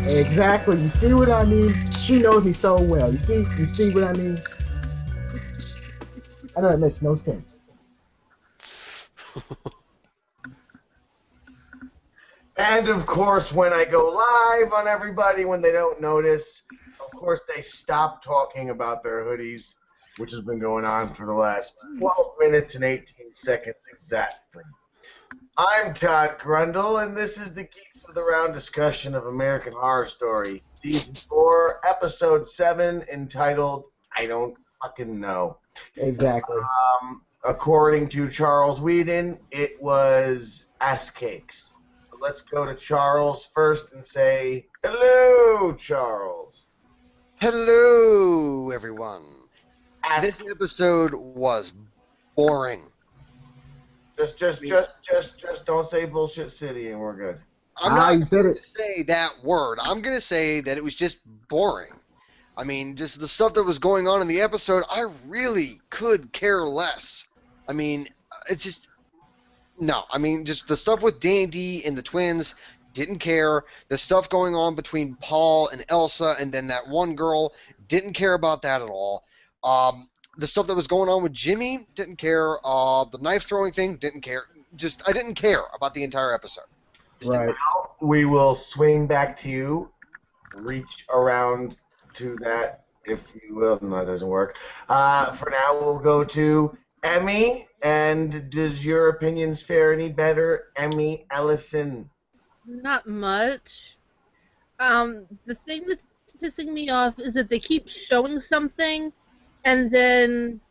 Exactly. You see what I mean? She knows me so well. You see what I mean? I know it makes no sense. And of course, when I go live on everybody, when they don't notice, of course they stop talking about their hoodies, which has been going on for the last 12 minutes and 18 seconds exactly. I'm Todd Grundle, and this is the Geeks of the Round discussion of American Horror Story, Season 4, Episode 7, entitled I Don't Fucking Know. Exactly. According to Charles Whedon, it was ass cakes. So let's go to Charles first and say, hello, Charles. Hello, everyone. Ass This episode was boring. just don't say bullshit city and we're good. I'm not you said going to it. say that word. I'm going to say that it was just boring. I mean, just the stuff that was going on in the episode, I really could care less. I mean, it's just... No, I mean, just the stuff with D&D and the twins, didn't care. The stuff going on between Paul and Elsa and then that one girl, didn't care about that at all. The stuff that was going on with Jimmy, didn't care. The knife throwing thing, didn't care. Just, I didn't care about the entire episode. Right. Now we will swing back to you, reach around to that, if you will. No, that doesn't work. For now, we'll go to Emmy. And does your opinions fare any better, Emmy Ellison? Not much. The thing that's pissing me off is that they keep showing something, and then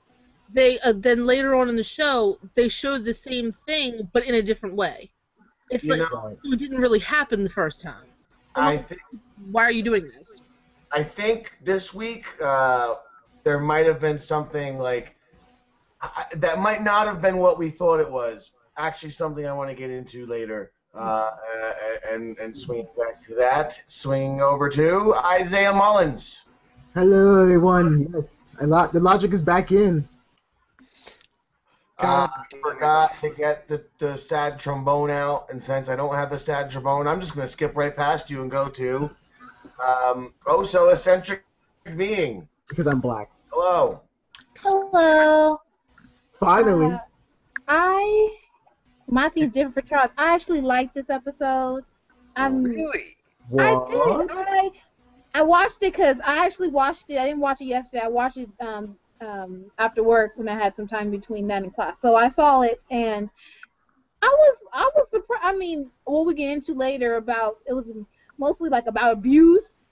then later on in the show they show the same thing but in a different way. It's You like know, it didn't really happen the first time. I think Why are you doing this? this week there might have been something like that might not have been what we thought it was. Actually, something I want to get into later. And swing back to that. Swing over to Isaiah Mullins. Hello, everyone. Yes, the logic is back in. I forgot to get the sad trombone out, and since I don't have the sad trombone, I'm just going to skip right past you and go to oh so eccentric being. Because I'm black. Hello. Hello. Finally. My thing's different for Charles. I actually like this episode. Really? What? I watched it because I actually watched it. I didn't watch it yesterday. I watched it after work when I had some time between that and class. So I saw it and I was surprised. I mean, what we get into later about it was mostly like about abuse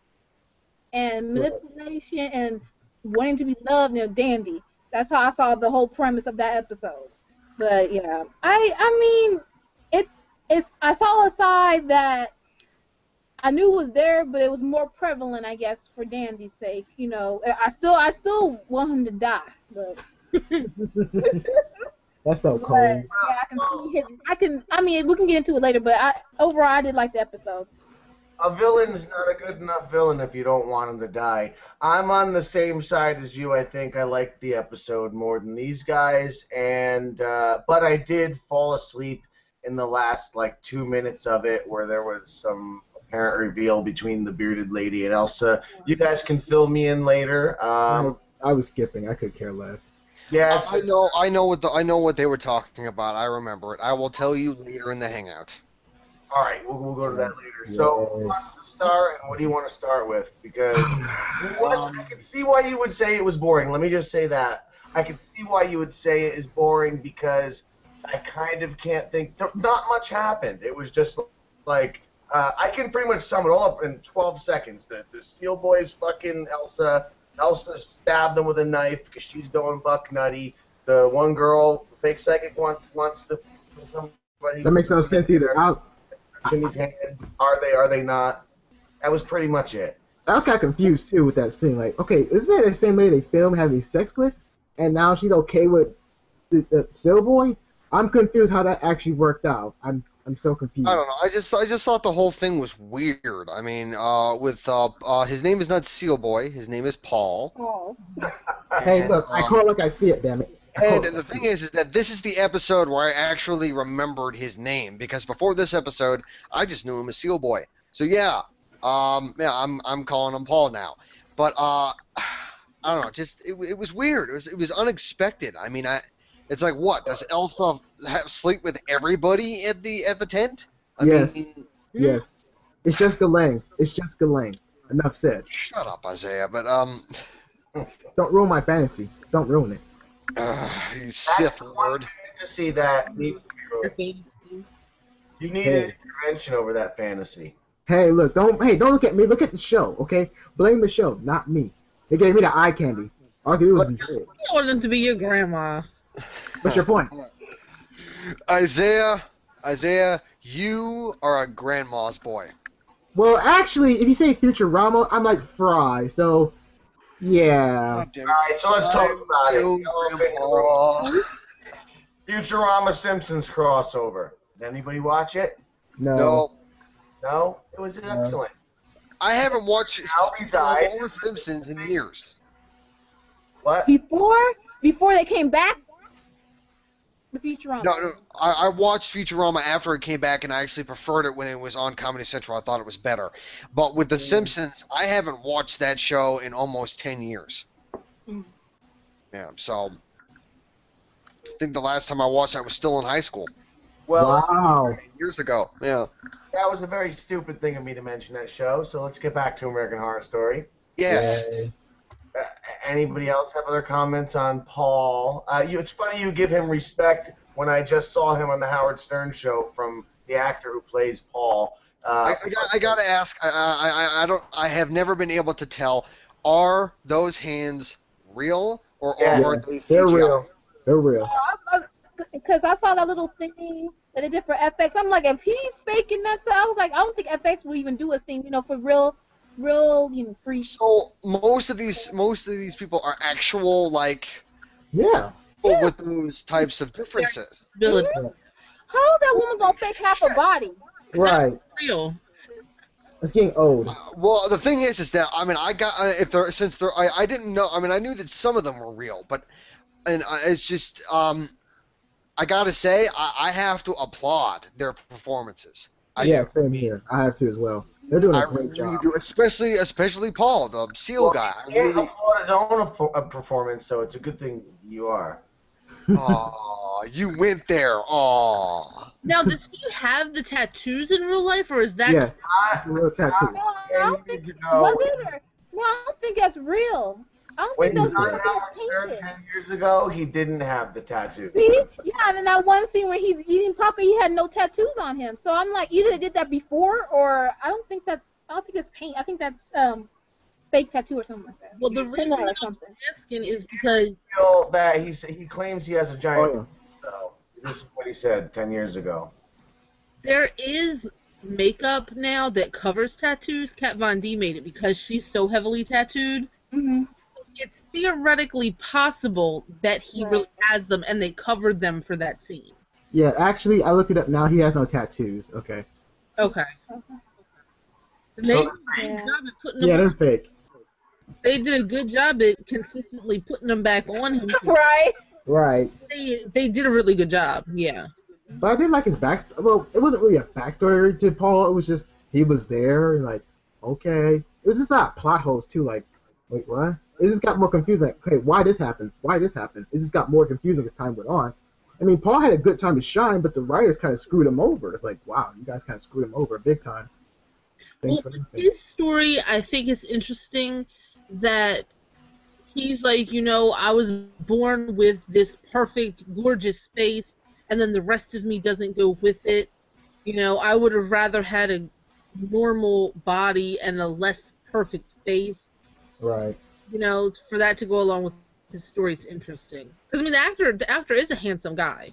and manipulation and wanting to be loved and dandy. That's how I saw the whole premise of that episode. But yeah, I mean, it's I saw a side that I knew was there, but it was more prevalent, I guess, for Dandy's sake. You know, I still want him to die, but. That's so But, cold. yeah, I can see his. I mean, we can get into it later, but overall, I did like the episode. A villain's not a good enough villain if you don't want him to die. I'm on the same side as you. I think I liked the episode more than these guys, and but I did fall asleep in the last like 2 minutes of it, where there was some apparent reveal between the bearded lady and Elsa. You guys can fill me in later. I was skipping. I could care less. Yes, I know what they were talking about. I remember it. I will tell you later in the hangout. All right, we'll go to that later. So, who wants to start, and what do you want to start with? Because I can see why you would say it was boring. Let me just say that. I can see why you would say it is boring because I kind of can't think. Not much happened. It was just like, I can pretty much sum it all up in 12 seconds. The Steel Boys fucking Elsa. Elsa stabbed them with a knife because she's going buck nutty. The one girl, the fake psychic, wants to kill somebody. That makes no sense either. Jimmy's hands. Are they not? That was pretty much it. I got confused too with that scene. Like, okay, isn't that the same lady they filmed having sex with, and now she's okay with the Steel Boy? I'm confused how that actually worked out. I'm so confused. I don't know. I just thought the whole thing was weird. I mean, his name is not Seal Boy. His name is Paul. Oh. Hey, look, I call it like I see it, damn it. And the thing is that this is the episode where I actually remembered his name, because before this episode, I just knew him as Seal Boy. So yeah, Yeah, I'm calling him Paul now. But I don't know, just it was weird. It was unexpected. I mean, it's like, what, does Elsa sleep with everybody at the tent? I Yes. mean, Yes. It's just Galang. It's just Galang. Enough said. shut up, Isaiah. But Don't ruin my fantasy. Don't ruin it. you Sith Lord. To see that needs to be Your ruined. fantasy. You need Hey. an intervention over that fantasy. Hey, look, don't look at me. Look at the show, okay? Blame the show, not me. They gave me the eye candy. All I could do was enjoy it. I want them to be your grandma. What's your point? Isaiah, you are a grandma's boy. Well, actually, if you say Futurama, I'm like Fry, so yeah. God damn it. Alright, so let's talk about it. You Elephant in the grandpa. room. Futurama Simpsons crossover. Did anybody watch it? No, No? It was excellent. I haven't watched Albie's eyes. or Simpsons in years. What? Before they came back, the Futurama. No, I watched Futurama after it came back, and I actually preferred it when it was on Comedy Central. I thought it was better. But with The Simpsons, I haven't watched that show in almost 10 years. Mm. Yeah, so I think the last time I watched it, I was still in high school. Well, Wow. Years ago. Yeah. that was a very stupid thing of me to mention that show, so let's get back to American Horror Story. Yes. Yay. Anybody else have other comments on Paul? It's funny you give him respect when I just saw him on the Howard Stern show from the actor who plays Paul. I gotta ask. I have never been able to tell. Are those hands real or Yeah. are they They're CGI? real. They're real. Because I saw that little thing that they did for FX. I'm like, if he's faking that stuff, I was like, I don't think FX will even do a thing, for real, free. So most of these people are actual Yeah. Yeah. with those types of differences. Ability. How that woman gonna fake half a body? Right. Real. It's getting old. Well, the thing is that I mean I got I didn't know. I mean I knew that some of them were real, but it's just I gotta say I have to applaud their performances. Yeah, same here. I have to as well. They're doing I a great really job. do, especially Paul, the seal guy. I He can't really, applaud his own performance, so it's a good thing you are. oh, you went there. Oh, Now, does he have the tattoos in real life, or is that Yes. It's a real tattoo. No, I don't think You know, was it or no, I don't think that's real. I don't when think he that's was real. on I think Howard it's Stern painted. 10 years ago, he didn't have the tattoo. See? Yeah, and in that one scene where he's eating Papa, he had no tattoos on him. So I'm like, either they did that before, or I don't think it's paint. I think that's fake tattoo or something like that. well, the Paint reason on or I'm something. asking is because Feel that he claims he has a giant. Oh, So this is what he said 10 years ago. there is makeup now that covers tattoos. Kat Von D made it because she's so heavily tattooed. Mm-hmm. It's theoretically possible that he Right. really has them, and they covered them for that scene. Yeah, actually, I looked it up now. He has no tattoos. Okay. Okay. And So they they're did a good fake. job at putting them. Yeah, they're fake. They did a good job at consistently putting them back on him. Right. Right. They did a really good job. Yeah. But I didn't like his backstory. Well, it wasn't really a backstory to Paul. It was just he was there, and like, okay. It was just that plot holes too. Like, wait, what? It just got more confusing. Like, okay, why this happened? Why this happened? It just got more confusing as time went on. I mean, Paul had a good time to shine, but the writers kind of screwed him over. It's like, wow, you guys kind of screwed him over big time. Thanks Well, for nothing. his story, I think it's interesting that he's like, I was born with this perfect, gorgeous face, and then the rest of me doesn't go with it. I would have rather had a normal body and a less perfect face. Right. For that to go along with the story is interesting. Because, I mean, the actor is a handsome guy,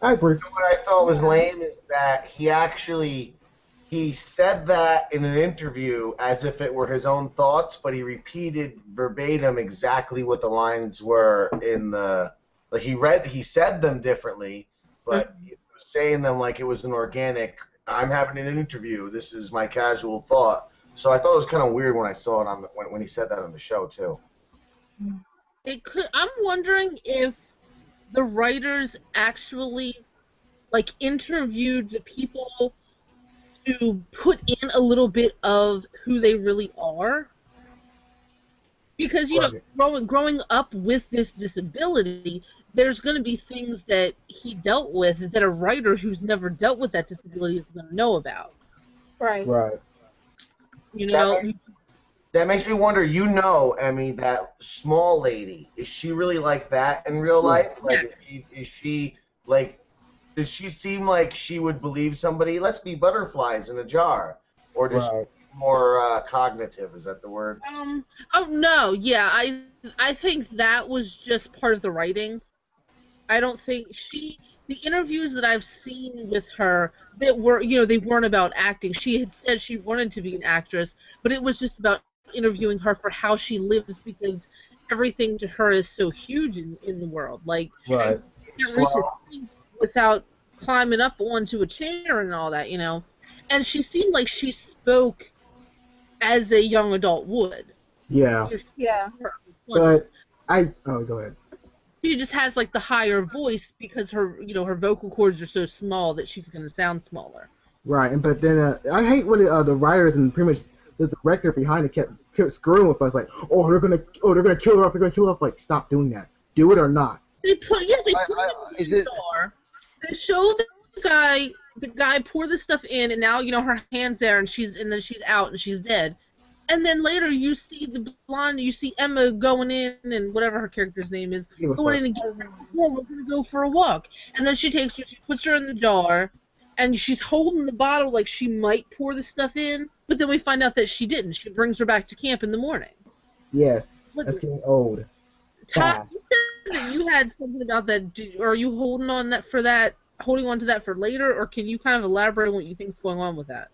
I agree. What I thought was lame is that he said that in an interview as if it were his own thoughts, but he repeated verbatim exactly what the lines were in the. Like he said them differently, but he was saying them like it was an organic. I'm having an interview. This is my casual thought. So I thought it was kind of weird when I saw it when he said that on the show too. I'm wondering if the writers actually, interviewed the people to put in a little bit of who they really are. Because, growing up with this disability, there's going to be things that he dealt with that a writer who's never dealt with that disability is going to know about. Right. Right. That makes me wonder, Emmy, that small lady, is she really like that in real life? Like, is she, like, does she seem like she would believe somebody, let's be butterflies in a jar? Or does she more cognitive, is that the word? Oh no, yeah, I think that was just part of the writing. I don't think the interviews that I've seen with her that were, they weren't about acting. She had said she wanted to be an actress, but it was just about interviewing her for how she lives, because everything to her is so huge in the world. Like, she can't reach a seat without climbing up onto a chair and all that, And she seemed like she spoke as a young adult would. Yeah. Yeah. But go ahead. She just has like the higher voice because her, her vocal cords are so small that she's going to sound smaller. Right, but then I hate when the writers and pretty much the director behind it kept screwing with us, like, they're gonna kill her off, like, stop doing that, do it or not. They put it in the jar. They show the guy pour the stuff in, and now her hand's there, and then she's out and she's dead. And then later you see the blonde, you see Emma going in, and whatever her character's name is, going in and getting her, we're going to go for a walk. And then she puts her in the jar, and she's holding the bottle like she might pour the stuff in, but then we find out that she didn't. She brings her back to camp in the morning. Yes, that's getting old. Todd, you said that you had something about that. Are you holding on to that for later, or can you kind of elaborate on what you think is going on with that?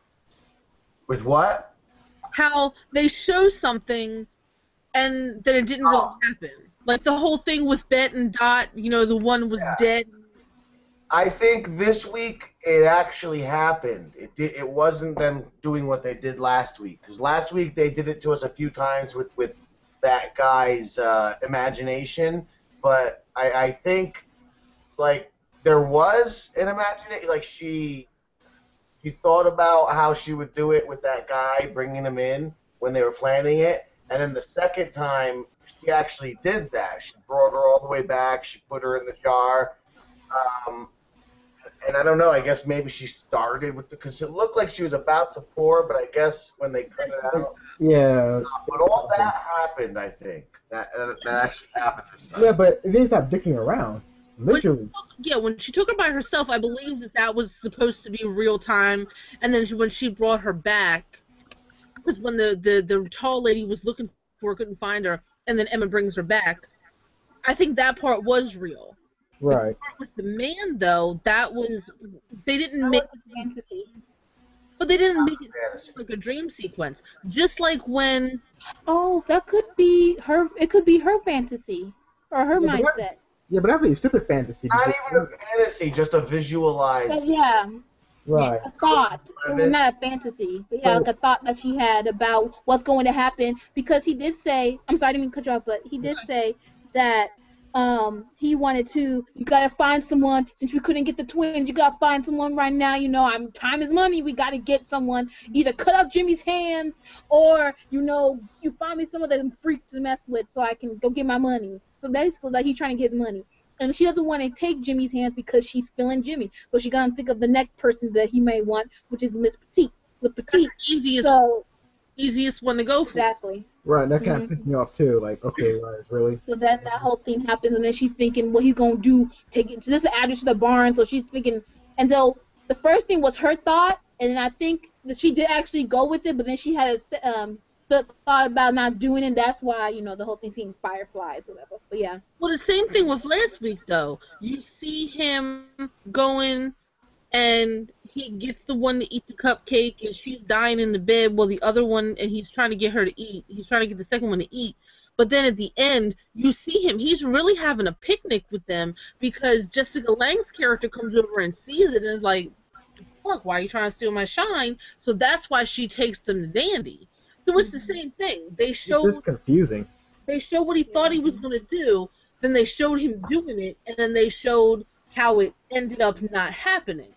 With what? How they show something and then it didn't really happen. Like the whole thing with Bet and Dot, the one was dead. I think this week it actually happened. It wasn't them doing what they did last week. Because last week they did it to us a few times with that guy's imagination. But I think, like, there was an imagination. Like, she thought about how she would do it with that guy, bringing him in when they were planning it. And then the second time, she actually did that. She brought her all the way back. She put her in the jar. And I don't know, I guess maybe she started with because it looked like she was about to pour, but I guess when they cut it out. Yeah. But all that happened, I think. That actually happened this time. Yeah, but they stopped dicking around. Literally. When she took her by herself, I believe that was supposed to be real time. And then when she brought her back, because when the tall lady was looking for her, couldn't find her, and then Emma brings her back, I think that part was real. Right. The part with the man, though, they didn't make it fantasy. But they didn't make it like a dream sequence. Just like when... Oh, that could be her... It could be her fantasy. Or her mindset. Yeah, but that'd be a stupid fantasy. Not even a fantasy, just a visualized. Yeah. Right. A thought. Not a fantasy. But yeah, like a thought that she had about what's going to happen. Because he did say... I'm sorry, I didn't mean to cut you off, but he did say that he wanted to, you gotta find someone, since we couldn't get the twins, you gotta find someone right now, time is money, we gotta get someone, either cut off Jimmy's hands, or, you find me someone that's a freak to mess with so I can go get my money. So basically, like, he's trying to get money. And she doesn't want to take Jimmy's hands because she's feeling Jimmy. So she gotta think of the next person that he may want, which is Miss Petite. With Petite. Easiest one to go for. Exactly. Right, that kind of pissed me off too. Like, okay, right, really. So then that whole thing happens, and then she's thinking what he's gonna do. Take it to this address to the barn. So she's thinking, and though the first thing was her thought, and then I think that she did actually go with it, but then she had a thought about not doing it. That's why the whole thing seeing fireflies, whatever. But yeah. Well, the same thing with last week though. You see him going. And he gets the one to eat the cupcake, and she's dying in the bed while the other one, and he's trying to get her to eat. He's trying to get the second one to eat. But then at the end, you see him. He's really having a picnic with them because Jessica Lange's character comes over and sees it and is like, fuck, why are you trying to steal my shine? So that's why she takes them to Dandy. So it's the same thing. It's just confusing. They show what he thought he was going to do, then they showed him doing it, and then they showed how it ended up not happening.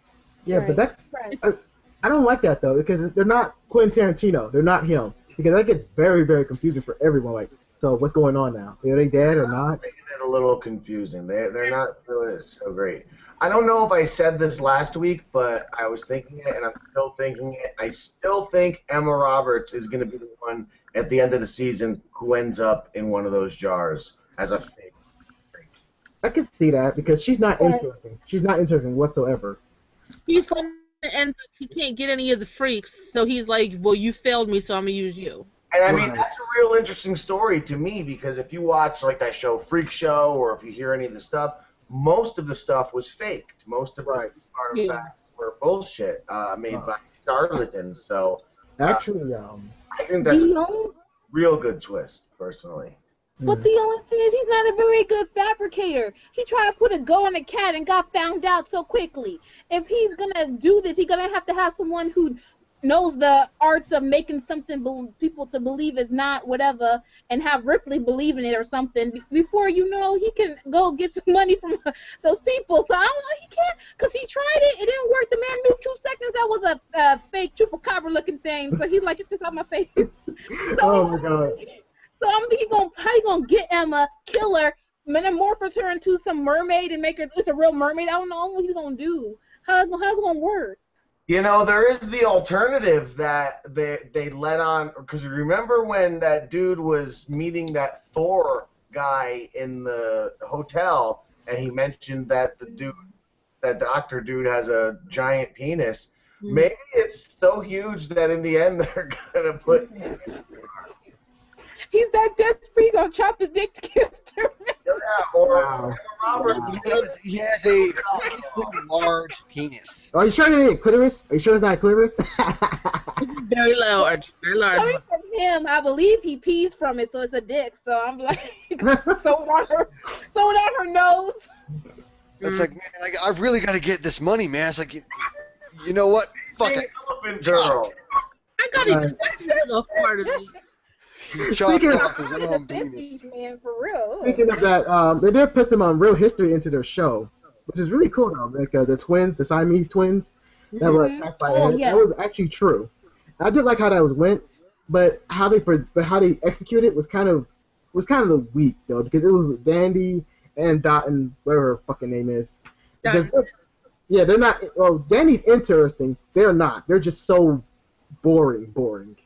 Yeah, right. But that's I don't like that though because they're not Quentin Tarantino. They're not him because that gets very very confusing for everyone. Like, so what's going on now? Are they dead or not? Making it a little confusing. They're not really so great. I don't know if I said this last week, but I was thinking it, and I'm still thinking it. I still think Emma Roberts is going to be the one at the end of the season who ends up in one of those jars as a fake. I can see that because she's not interesting. She's not interesting whatsoever. He's going to end up, he can't get any of the freaks, so he's like, well, you failed me, so I'm going to use you. And I mean, that's a real interesting story to me because if you watch like that show Freak Show or if you hear any of the stuff, most of the stuff was faked. Most of the artifacts were bullshit made by charlatans. So actually, I think that's a real good twist, personally. But the only thing is he's not a very good fabricator. He tried to put a go on a cat and got found out so quickly. If he's going to do this, he's going to have someone who knows the arts of making something people to believe is not whatever and have Ripley believe in it or something before you know he can go get some money from those people. So I don't know, he can't, because he tried it, it didn't work. The man knew 2 seconds that was a fake chupacabra looking thing, so he's like, get this out of my face. So, oh my god. So I'm thinking, how you gonna get Emma, kill her, metamorphose her into some mermaid and make her it's a real mermaid? I don't know what he's gonna do. How's it gonna work? You know, there is the alternative that they let on, because remember when that dude was meeting that Thor guy in the hotel, and he mentioned that that doctor dude has a giant penis. Mm-hmm. Maybe it's so huge that in the end they're gonna put. He's that desperate, he's gonna chop his dick to kill him. Yeah, or Robert. He has a large penis. Are you sure it's not a clitoris? Are you sure it's not a clitoris? Very large. Very large. Coming from him, I believe he pees from it, so it's a dick. So I'm like, sewing on her nose. It's like, man, I really got to get this money, man. It's like, you know what? Fuck it. Elephant girl. I got to get off part of me. Speaking of, off his own penis. Man, for real. Speaking of that, they did put some real history into their show, which is really cool though. Like the twins, the Siamese twins, that were attacked by ants. Yeah. That was actually true. I did like how that went, but how they executed was kind of weak though, because it was Dandy and Dot and whatever her fucking name is. Because they're not. Well, Dandy's interesting. They're not. They're just so boring.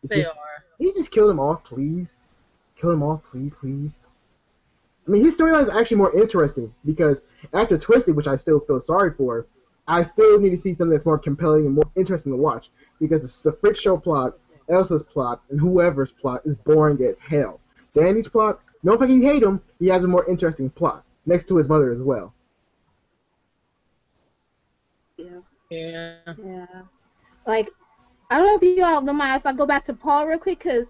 They are. Can you just kill them all, please? Kill them all, please. I mean, his storyline is actually more interesting because after Twisted, which I still feel sorry for, I still need to see something that's more compelling and more interesting to watch because it's the Freak Show plot, Elsa's plot, and whoever's plot is boring as hell. Danny's plot, no fact you hate him, he has a more interesting plot next to his mother as well. Yeah. Like, I don't know if you all don't mind if I go back to Paul real quick, because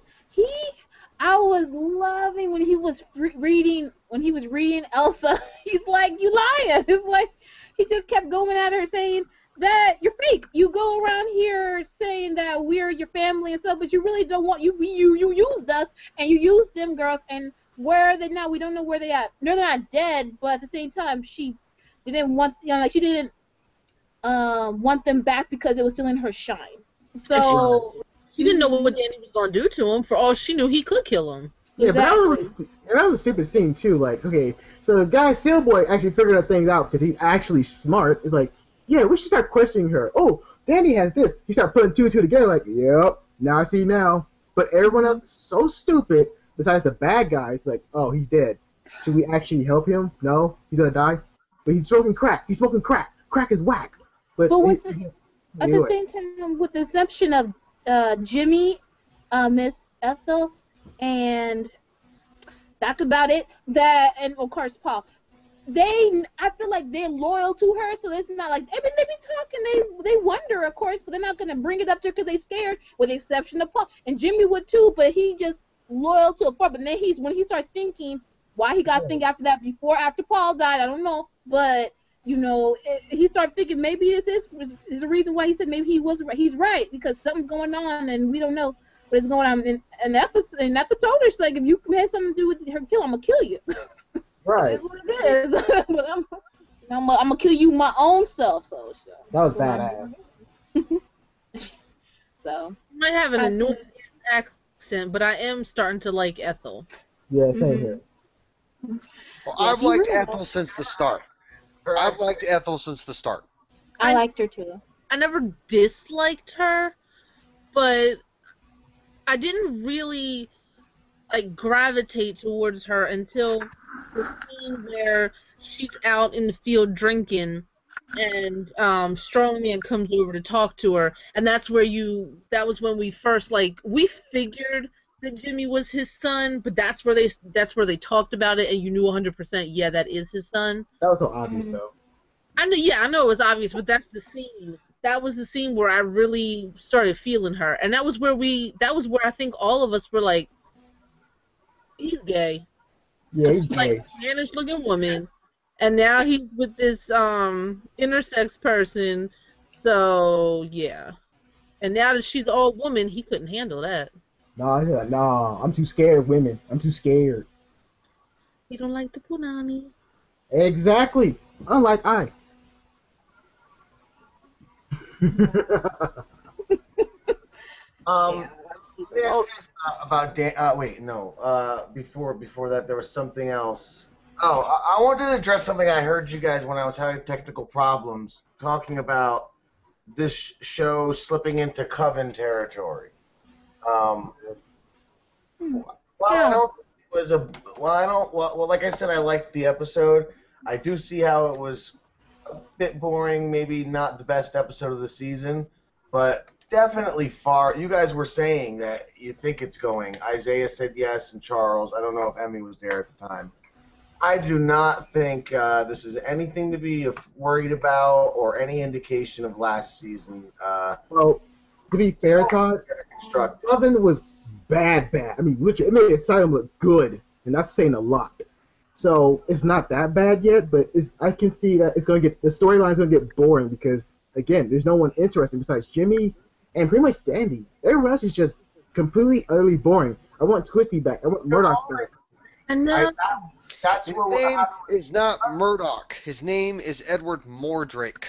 I was loving when he was reading Elsa. He's like, you lying. It's like, he just kept going at her saying that you're fake. You go around here saying that we're your family and stuff, but you really don't want, you used us, and you used them girls, and where are they now? We don't know where they at. No, they're not dead, but at the same time, she didn't want, she didn't want them back because it was still in her shine. So she didn't know what Danny was gonna do to him. For all she knew, he could kill him. Yeah, Exactly. but that was a stupid scene too. Like, okay, so the guy Sailboy actually figured out things out because he's actually smart. It's like, yeah, we should start questioning her. Oh, Danny has this. He started putting 2 and 2 together. Like, yep, now I see now. But everyone else is so stupid. Besides the bad guys, like, oh, he's dead. Should we actually help him? No, he's gonna die. But he's smoking crack. He's smoking crack. Crack is whack. But at the same time, with the exception of Jimmy, Miss Ethel, and that's about it. And of course Paul. I feel like they're loyal to her, so it's not like they be talking. They wonder, of course, but they're not gonna bring it up to her because they're scared. With the exception of Paul, and Jimmy would too, but he just loyal to a part. But then when he started thinking, why he got to think after that, after Paul died, I don't know, but. He started thinking maybe this is the reason why he said maybe he's right because something's going on and we don't know what is going on. And that's told her, she's like, if you have something to do with her kill, I'm gonna kill you. Right. That's what it is. But I'm gonna kill you my own self. So that was badass. So I might have an I annoying think- accent, but I am starting to like Ethel. Yeah, same here. Well, Yeah, I've she liked really- Ethel since the start. Her I've accent- liked Ethel since the start. I liked her too. I never disliked her, but I didn't really like gravitate towards her until the scene where she's out in the field drinking and Strongman comes over to talk to her, and that was when we first we figured that Jimmy was his son, but that's where they talked about it and you knew 100% yeah, that is his son. That was so obvious, though. I know it was obvious, but that's the scene. That was the scene where I really started feeling her, and that was where I think all of us were like, he's gay. Yeah, he's Like gay. Spanish looking woman, and now he's with this intersex person. So yeah, and now that she's all woman, he couldn't handle that. Nah, he's like, nah, I'm too scared of women. I'm too scared. He don't like the punani. Exactly. Unlike I. Let me ask you, about Dan. Wait, no. Before that, there was something else. Oh, I wanted to address something I heard you guys when I was having technical problems talking about this show slipping into Coven territory. Well, I don't think it was a. Well, I don't. Well, like I said, I liked the episode. I do see how it was a bit boring, maybe not the best episode of the season, but definitely far. You guys were saying that you think it's going. Isaiah said yes, and Charles. I don't know if Emmy was there at the time. I do not think this is anything to be worried about or any indication of last season. Well, to be fair, Todd, Constructed. Coven was bad. I mean, literally, it made Asylum look good, and that's saying a lot. So it's not that bad yet, but I can see that the storyline's going to get boring because, again, there's no one interesting besides Jimmy and pretty much Dandy. Everyone else is just completely, utterly boring. I want Twisty back. I want Murdoch back. And now That's His where name is not Murdoch. His name is Edward Mordrake.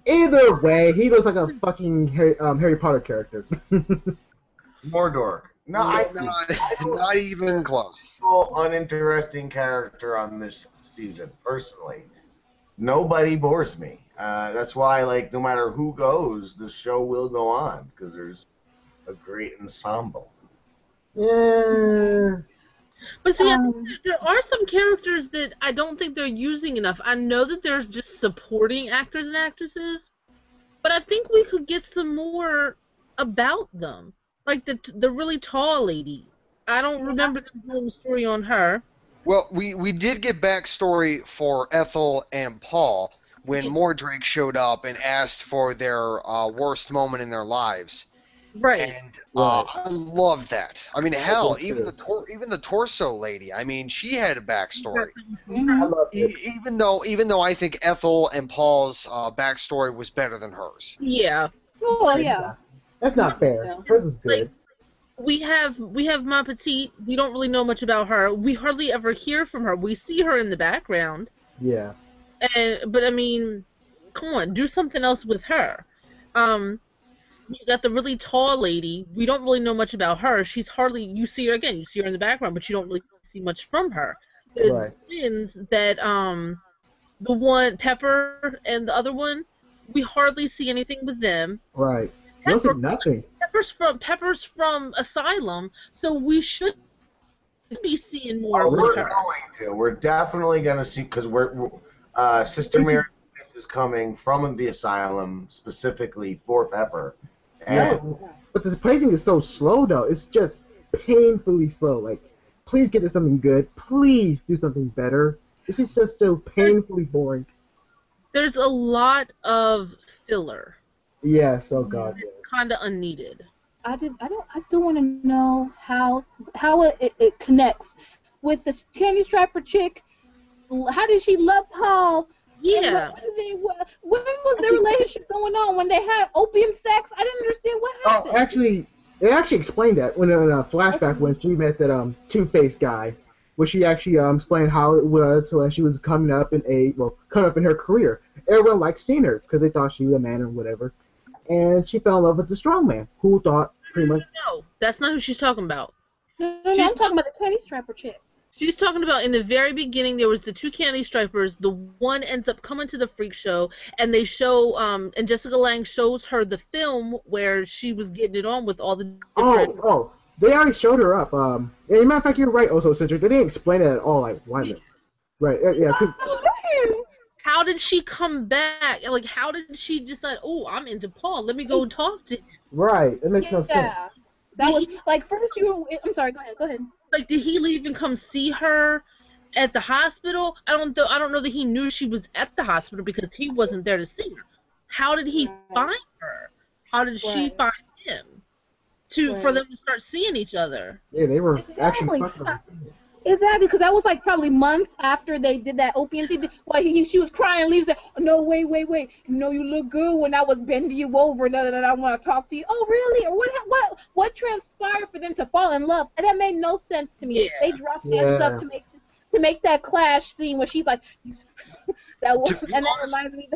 Either way, he looks like a fucking Harry Potter character. Mordor. No, Not even close. uninteresting character on this season. Personally, nobody bores me. That's why, no matter who goes, the show will go on because there's a great ensemble. Yeah. but see, there are some characters that I don't think they're using enough. I know that there's just supporting actors and actresses, but I think we could get some more about them. Like the really tall lady. I don't remember them doing a story on her. Well, we did get backstory for Ethel and Paul when Mordrake showed up and asked for their worst moment in their lives. Right. And I loved that. I mean, hell, did even too. even the torso lady. I mean, she had a backstory. I love it. Even though I think Ethel and Paul's backstory was better than hers. Yeah. Oh yeah. That's not fair. Yeah. Hers is good. We have Ma Petite. We don't really know much about her. We hardly ever hear from her. We see her in the background. Yeah. But I mean, come on, do something else with her. You got the really tall lady. We don't really know much about her. You see her in the background, but you don't really see much from her. The Right. twins that the one Pepper and the other one, we hardly see anything with them. Right. You don't see nothing. Pepper's from Asylum, so we should be seeing more We're with her. going to. We're definitely going to see because Sister Mary is coming from the asylum specifically for Pepper. Yeah. And But the pacing is so slow, though. It's just painfully slow. Like, please get to something good. Please do something better. This is just so painfully boring. There's a lot of filler. Yes. Oh God. Yeah. Kind of unneeded. I still want to know how it connects with the candy striper chick. How did she love Paul? Yeah. When was their relationship going on? When they had opium sex? I didn't understand what happened. Oh, actually, they actually explained that when in a flashback when she met that Two-Face guy, where she actually explained how it was when she was coming up in her career. Everyone liked seeing her because they thought she was a man or whatever. and she fell in love with the strong man, who thought pretty much. No, that's not who she's talking about. No, I'm talking about the penny strapper chick. She's talking about in the very beginning there was the two candy stripers. The one ends up coming to the freak show, and they show and Jessica Lange shows her the film where she was getting it on with all the different. Oh, they already showed her up. As a matter of fact, you're right. Also, Cedric, they didn't explain it at all. Like, why? Right? Yeah. How did she come back? Like, how did she just like, oh, I'm into Paul. Let me go talk to him. Right. It makes no sense. Yeah. That was like first you. I'm sorry. Go ahead. Like, did he even come see her at the hospital? I don't know that he knew she was at the hospital because he wasn't there to see her. How did he find her? How did she find him? For them to start seeing each other. Yeah, they were actually fucking. Exactly, because that was like probably months after they did that opium thing. Well, she was crying, leaves it. Oh, no, wait. You know you look good when I was bending you over. I want to talk to you. Oh, really? Or what transpired for them to fall in love? And that made no sense to me. Yeah. They dropped that stuff to make that clash scene where she's like, that reminds me.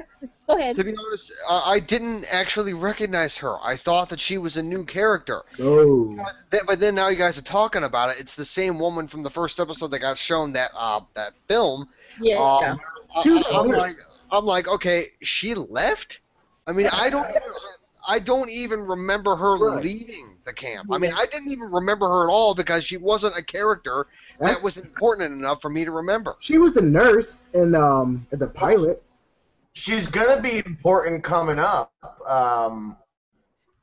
Go ahead. To be honest, I didn't actually recognize her. I thought that she was a new character. Oh. But then now you guys are talking about it. It's the same woman from the first episode that got shown that film. Yeah. I'm like, okay, she left? I mean, I don't even remember her leaving the camp. I mean, I didn't even remember her at all because she wasn't a character that was important enough for me to remember. She was the nurse in the pilot. She's gonna be important coming up.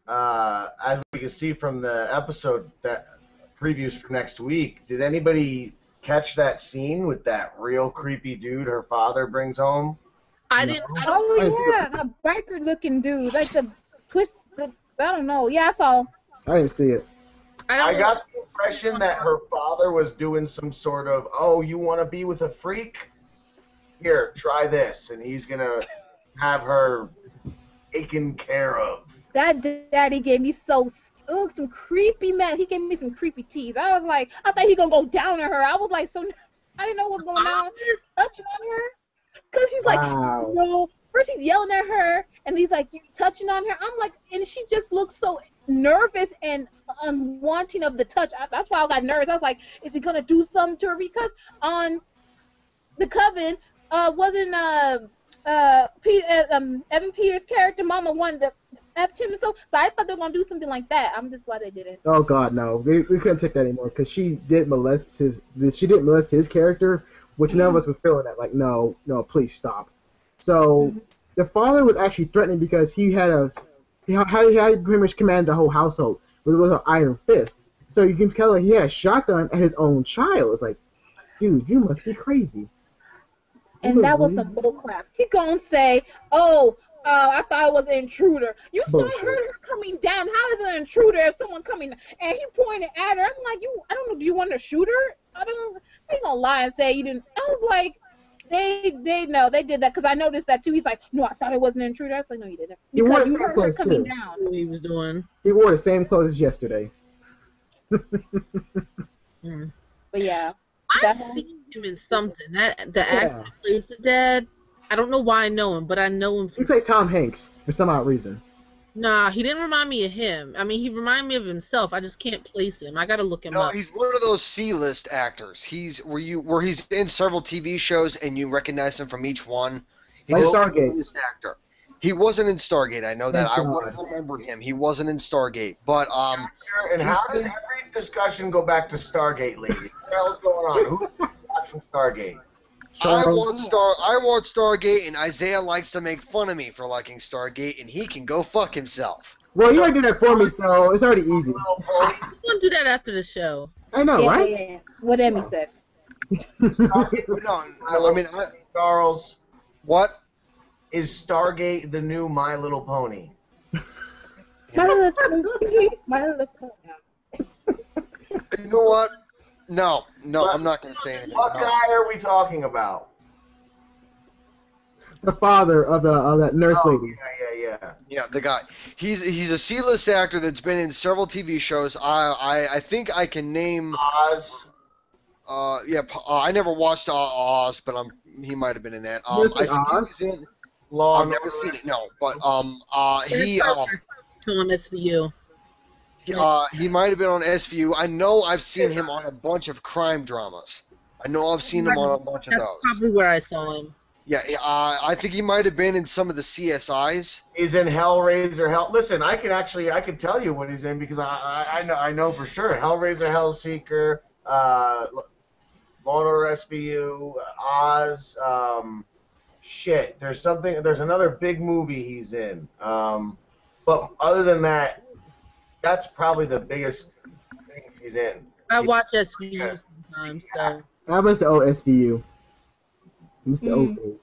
As we can see from the episode that previews for next week. Did anybody catch that scene with that real creepy dude her father brings home? I didn't. That biker-looking dude, like the twist. I don't know. Yeah, I saw. I didn't see it. I got the impression that her father was doing some sort of, oh, you want to be with a freak? Here, try this, and he's gonna have her taken care of. That daddy gave me some creepy man. He gave me some creepy tease. I was like, I thought he gonna go down on her. I was like, I didn't know what was going on, touching on her, cause she's like, no. First he's yelling at her, and he's like, you touching on her. I'm like, and she just looks so nervous and unwanting of the touch. That's why I got nervous. I was like, is he gonna do something to her? Because on the Coven, wasn't Evan Peters' character Mama wanted to F him, so I thought they were gonna do something like that. I'm just glad they didn't. Oh God, no, we couldn't take that anymore because she didn't molest his character, which none of us was feeling that. Like, no, please stop. So the father was actually threatening because he had pretty much commanded the whole household with an iron fist. So you can tell he had a shotgun at his own child. It's like, dude, you must be crazy. And that was some bullcrap. He gonna say, I thought it was an intruder. You saw her coming down. How is it an intruder if someone coming? And he pointed at her. I'm like, I don't know. Do you want to shoot her? He's gonna lie and say you didn't. I was like, they did that because I noticed that too. He's like, no, I thought it was an intruder. I was like, no, you didn't. Because you heard her coming down. What he was doing. He wore the same clothes as yesterday. But yeah. I've seen him in something. The actor who plays the dad. I don't know why I know him, but I know him. He played Tom Hanks for some odd reason. Nah, he didn't remind me of him. I mean, he reminded me of himself. I just can't place him. I gotta look him up. He's one of those C-list actors. He's where he's in several TV shows and you recognize him from each one. He's a C-list actor. He wasn't in Stargate. I know that. I would have remembered him. He wasn't in Stargate. But And how does every discussion go back to Stargate, lady? What the hell's going on? Who's watching Stargate? I watch Stargate, and Isaiah likes to make fun of me for liking Stargate, and he can go fuck himself. Well, you already did that for me, so it's already easy. I'm gonna do that after the show. I know, right? Yeah. What Emmy said. Charles. What? Is Stargate the new My Little Pony? My Little Pony. You know what? No, I'm not going to say anything. What guy are we talking about? The father of that nurse lady. Yeah. Yeah, the guy. He's a C-list actor that's been in several TV shows. I think I can name Oz. I never watched Oz, but he might have been in that. I think he was in Law I've and never Order. seen it, no. But It's on SVU. he might have been on SVU. I know I've seen him on a bunch of crime dramas. I know I've seen him on a bunch of That's those. probably where I saw him. Yeah, I think he might have been in some of the CSIs. He's in Hellraiser. Listen, I can tell you what he's in because I know for sure. Hellraiser, Hellseeker, Law and Order SVU, Oz. Shit, there's another big movie he's in. But other than that, that's probably the biggest things he's in. I watch SVU sometimes, so. I miss the old SVU. Miss the old days.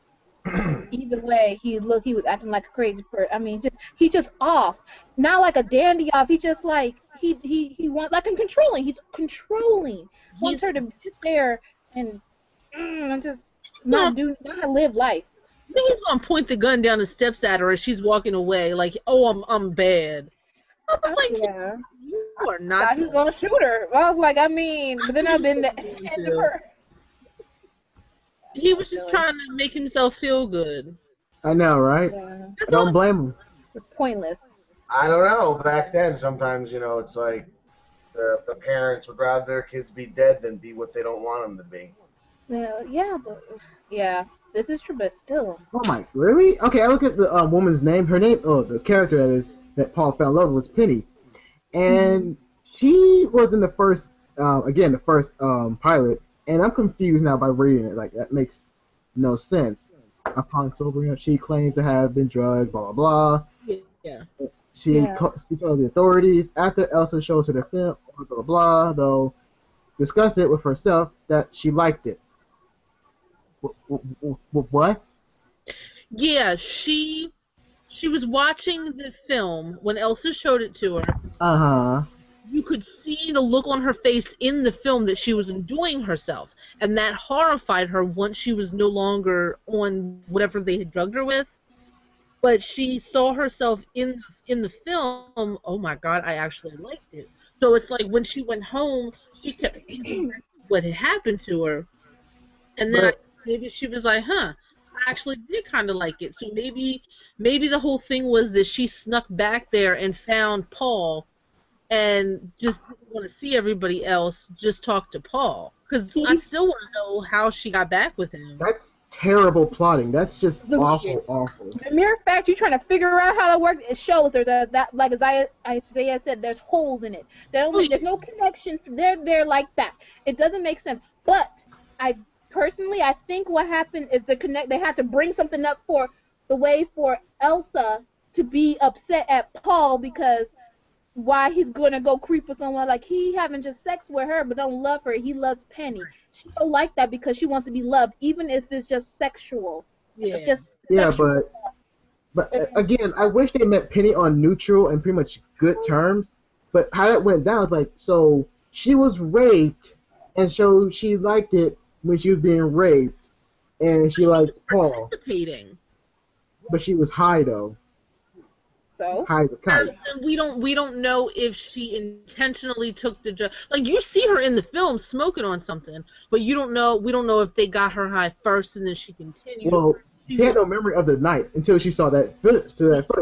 Either way, he was acting like a crazy person. I mean, he's just off. Not like a dandy off. He just like he wants like controlling. He's controlling. Wants her to sit there and just not live life. I think he's gonna point the gun down the steps at her as she's walking away, like, "Oh, I'm bad." I was like, yeah. "You are not." He's gonna shoot her. I was like, I mean, but then I've been the end of her. He was just trying to make himself feel good. I know, right? Yeah. I don't blame him. It's pointless. I don't know. Back then, sometimes it's like the parents would rather their kids be dead than be what they don't want them to be. Yeah, this is true, but still. Oh my, really? Okay, I look at the woman's name. Her name, the character that Paul fell in love with was Penny, and she was in the first, the first pilot. And I'm confused now by reading it. Like, that makes no sense. Upon sobering up, she claimed to have been drugged, blah, blah, blah. Yeah. She told the authorities after Elsa shows her the film, blah, blah, blah, though discussed it with herself that she liked it. What? Yeah, she was watching the film when Elsa showed it to her. Uh-huh. You could see the look on her face in the film that she was enjoying herself, and that horrified her once she was no longer on whatever they had drugged her with. But she saw herself in the film. Oh my God, I actually liked it. So it's like when she went home, she kept thinking what had happened to her, and then maybe she was like, "Huh, I actually did kind of like it." So maybe the whole thing was that she snuck back there and found Paul. And just didn't want to see everybody else, just talk to Paul. Because I still want to know how she got back with him. That's terrible plotting. That's just awful. The mere fact you're trying to figure out how it works, it shows there's like Isaiah said, there's holes in it. There's no connection. They're like that. It doesn't make sense. But I think what happened is they had to bring something up for the way for Elsa to be upset at Paul because why he's gonna go creep with someone like he having just sex with her but don't love her. He loves Penny. She don't like that because she wants to be loved, even if it's just sexual. Yeah. But again, I wish they met Penny on neutral and pretty much good terms. But how that went down is like, so she was raped, and so she liked it when she was being raped, and she liked Paul. Participating. But she was high though. So we don't know if she intentionally took the drug. Like you see her in the film smoking on something, but we don't know if they got her high first and then she continued. Well, she had no memory of the night until she saw that footage.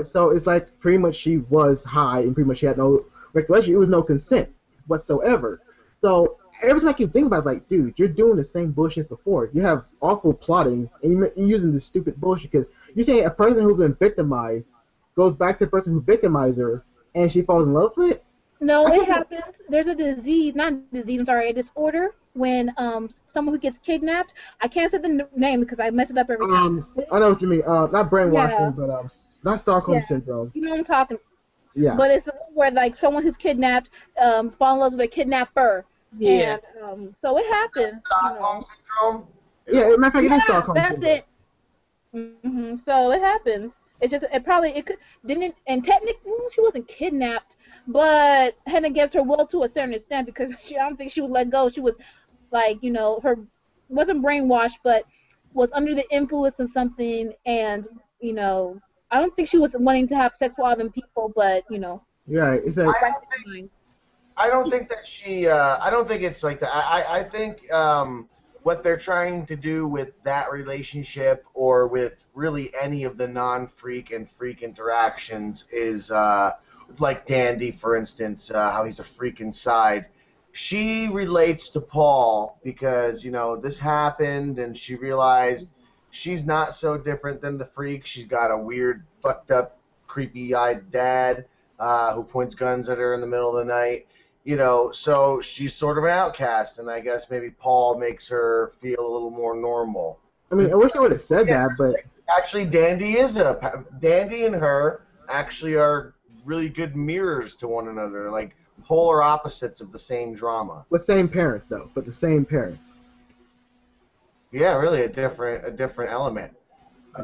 So it's like pretty much she was high and pretty much she had no recollection. It was no consent whatsoever. So every time I keep thinking about it, like, dude, you're doing the same bullshit as before. You have awful plotting and you're using this stupid bullshit because you're saying a person who's been victimized goes back to the person who victimized her, and she falls in love with it? No, it happens. There's a disorder when someone who gets kidnapped. I can't say the name because I mess it up every time. I know what you mean. Not brainwashing, but not Stockholm syndrome. You know what I'm talking. Yeah. But it's the one where like someone who's kidnapped falls in love with a kidnapper. Yeah. And so it happens. Stockholm syndrome. Yeah, matter of fact, it is Stockholm syndrome. That's it. So it happens. It's just and technically she wasn't kidnapped, but had against her will to a certain extent because I don't think she was let go. She was like, her wasn't brainwashed, but was under the influence of something, and I don't think she was wanting to have sex with other people, but Yeah, it's like I don't think that she. I don't think it's like that. I think what they're trying to do with that relationship or with really any of the non-freak and freak interactions is like Dandy, for instance, how he's a freak inside. She relates to Paul because, this happened and she realized she's not so different than the freak. She's got a weird, fucked up, creepy-eyed dad who points guns at her in the middle of the night. So she's sort of an outcast, and I guess maybe Paul makes her feel a little more normal. I mean, I wish I would have said that, but actually, Dandy and her actually are really good mirrors to one another, like polar opposites of the same drama. with same parents though, but the same parents. Yeah, really a different element.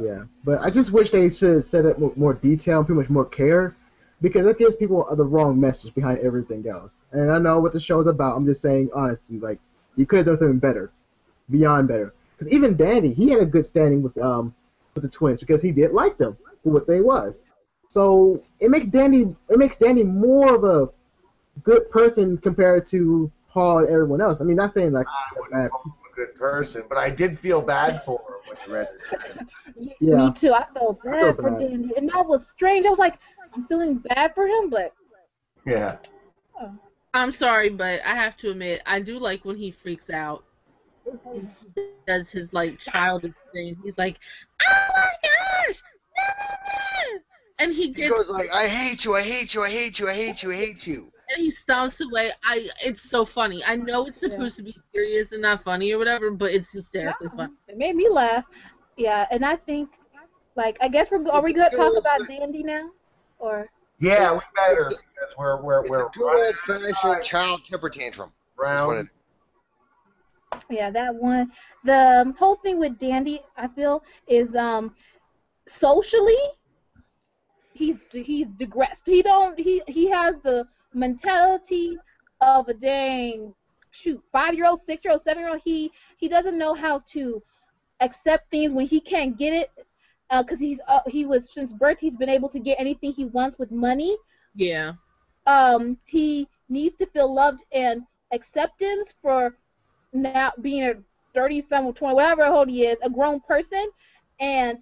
Yeah, but I just wish they should have said it with more detail and pretty much more care, because that gives people the wrong message behind everything else. And I know what the show is about. I'm just saying honestly, like you could have done something better, beyond better. Because even Dandy, he had a good standing with the twins because he did like them for what they was. So it makes Dandy more of a good person compared to Paul and everyone else. I mean, not saying like I wouldn't bad. call him a good person, but I did feel bad for him when I read it. Yeah. Me too. I felt felt bad for bad. Dandy, and that was strange. I was like, I'm feeling bad for him, but Yeah. I'm sorry, but I have to admit, I do like when he freaks out. He does his like childish thing. He's like, "Oh my gosh!" And he He gets goes like, I hate you, I hate you, I hate you, I hate you, I hate you. and he stomps away. It's so funny. I know it's supposed to be serious and not funny or whatever, but it's hysterically funny. it made me laugh. Yeah, and I think, like, I guess are we going to talk about Dandy now, or? Yeah, we better because we're It's a good old-fashioned child temper tantrum. That's what it is. Yeah, that one. The whole thing with Dandy, I feel, is socially, he's digressed. He has the mentality of a dang 5-year-old, 6-year-old, 7-year-old. He doesn't know how to accept things when he can't get it, because he was since birth he's been able to get anything he wants with money. Yeah. He needs to feel loved and acceptance for now being a 30-some, 20, whatever old he is, a grown person. And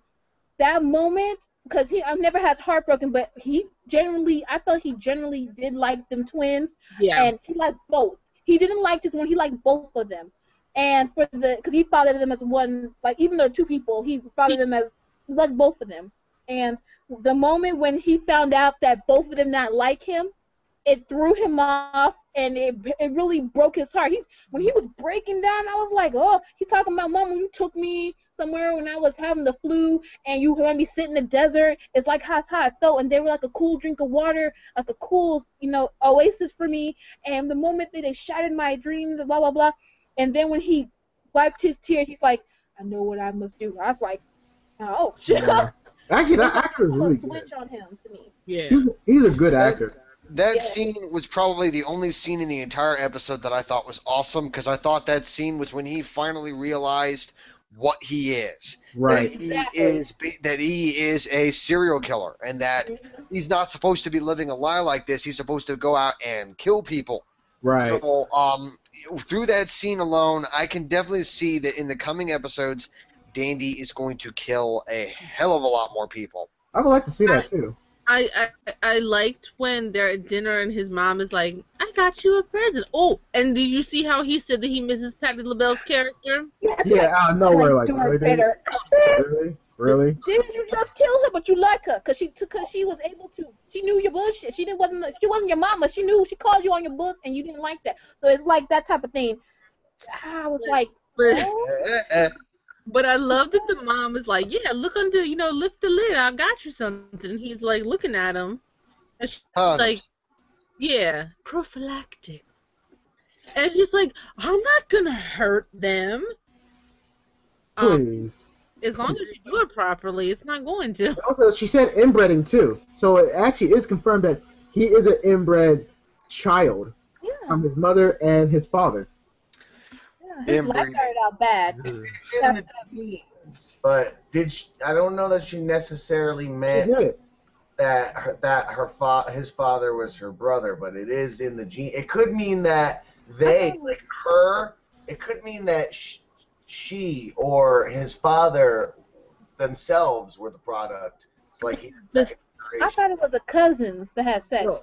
that moment, because I've never had heartbroken, but I felt he generally did like them twins. Yeah. And he liked both. He didn't like just one, he liked both of them. And because he thought of them as one, like even though two people, he thought of them as like both of them. And the moment when he found out that both of them not like him, it threw him off, and it really broke his heart. When he was breaking down, I was like, oh, he's talking about, Mom, when you took me somewhere when I was having the flu, and you let me sit in the desert, it's like how I felt, and they were like a cool drink of water, like a cool, oasis for me. And the moment that they shattered my dreams, and blah blah blah, and then when he wiped his tears, he's like, I know what I must do. I was like, oh, Yeah. Actually, that actor is really switch good. on him to me. Yeah. He's a good actor. That Yeah. scene was probably the only scene in the entire episode that I thought was awesome, because I thought that scene was when he finally realized what he is. Right. That he is a serial killer, and that he's not supposed to be living a lie like this. He's supposed to go out and kill people. Right. So, through that scene alone, I can definitely see that in the coming episodes, Dandy is going to kill a hell of a lot more people. I would like to see that too. I liked when they're at dinner and his mom is like, I got you a present. Oh, and did you see how he said that he misses Patti LaBelle's character? Yeah, out of nowhere, like Darth really, Vader. really. Didn't you just kill her, but you like her, because she was able to. She knew your bullshit. She wasn't your mama. She knew. She called you on your book, and you didn't like that. So it's like that type of thing. I was like, oh. But I love that the mom is like, yeah, look under, lift the lid. I got you something. He's like looking at him, and she's like, yeah, prophylactics. And he's like, I'm not gonna hurt them. Please. As long as you do it properly, it's not going to. Also, she said inbreeding too, so it actually is confirmed that he is an inbred child from his mother and his father. His life started out bad. But I don't know that she necessarily meant that his father was her brother, but it is in the gene. It could mean that it could mean that she or his father themselves were the product. It's like he. I thought it was the cousins that had sex. No,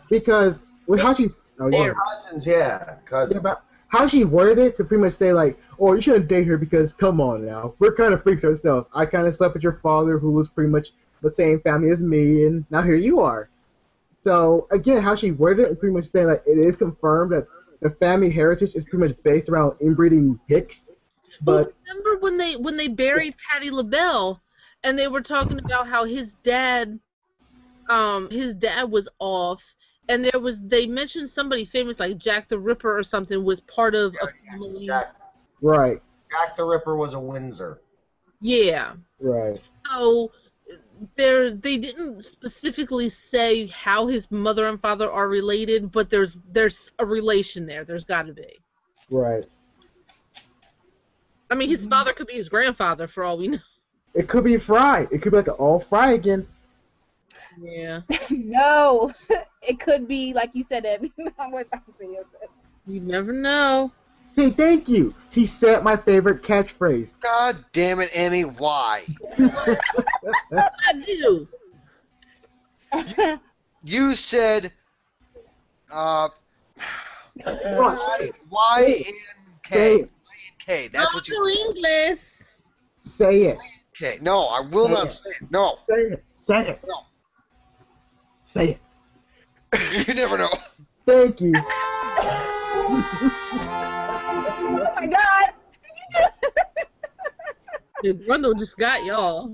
because with how she, Cousins, yeah, cousins. Yeah, but how she worded it to pretty much say like, oh, you shouldn't date her because come on now, we're kind of freaks ourselves. I kind of slept with your father, who was pretty much the same family as me, and now here you are. So again, how she worded it, and pretty much saying like it is confirmed that the family heritage is pretty much based around inbreeding Hicks. But remember when they buried Patti LaBelle, and they were talking about how his dad was off, and they mentioned somebody famous like Jack the Ripper or something was part of a family. Right. Jack the Ripper was a Windsor. Yeah. Right. So they didn't specifically say how his mother and father are related, but there's a relation there. There's got to be. Right. I mean, his father could be his grandfather for all we know. It could be Fry. It could be like an all Fry again. Yeah. No, it could be like you said, Eddie. You never know. Say thank you. She said my favorite catchphrase. God damn it, Emmy, why? I do. You said Y and K. Say Y and K. That's what you. English. Say it. Okay. No, I will not say it. No. Say it. Say it. No. Say it. You never know. Thank you. Oh my God! Dude, Grundle just got y'all.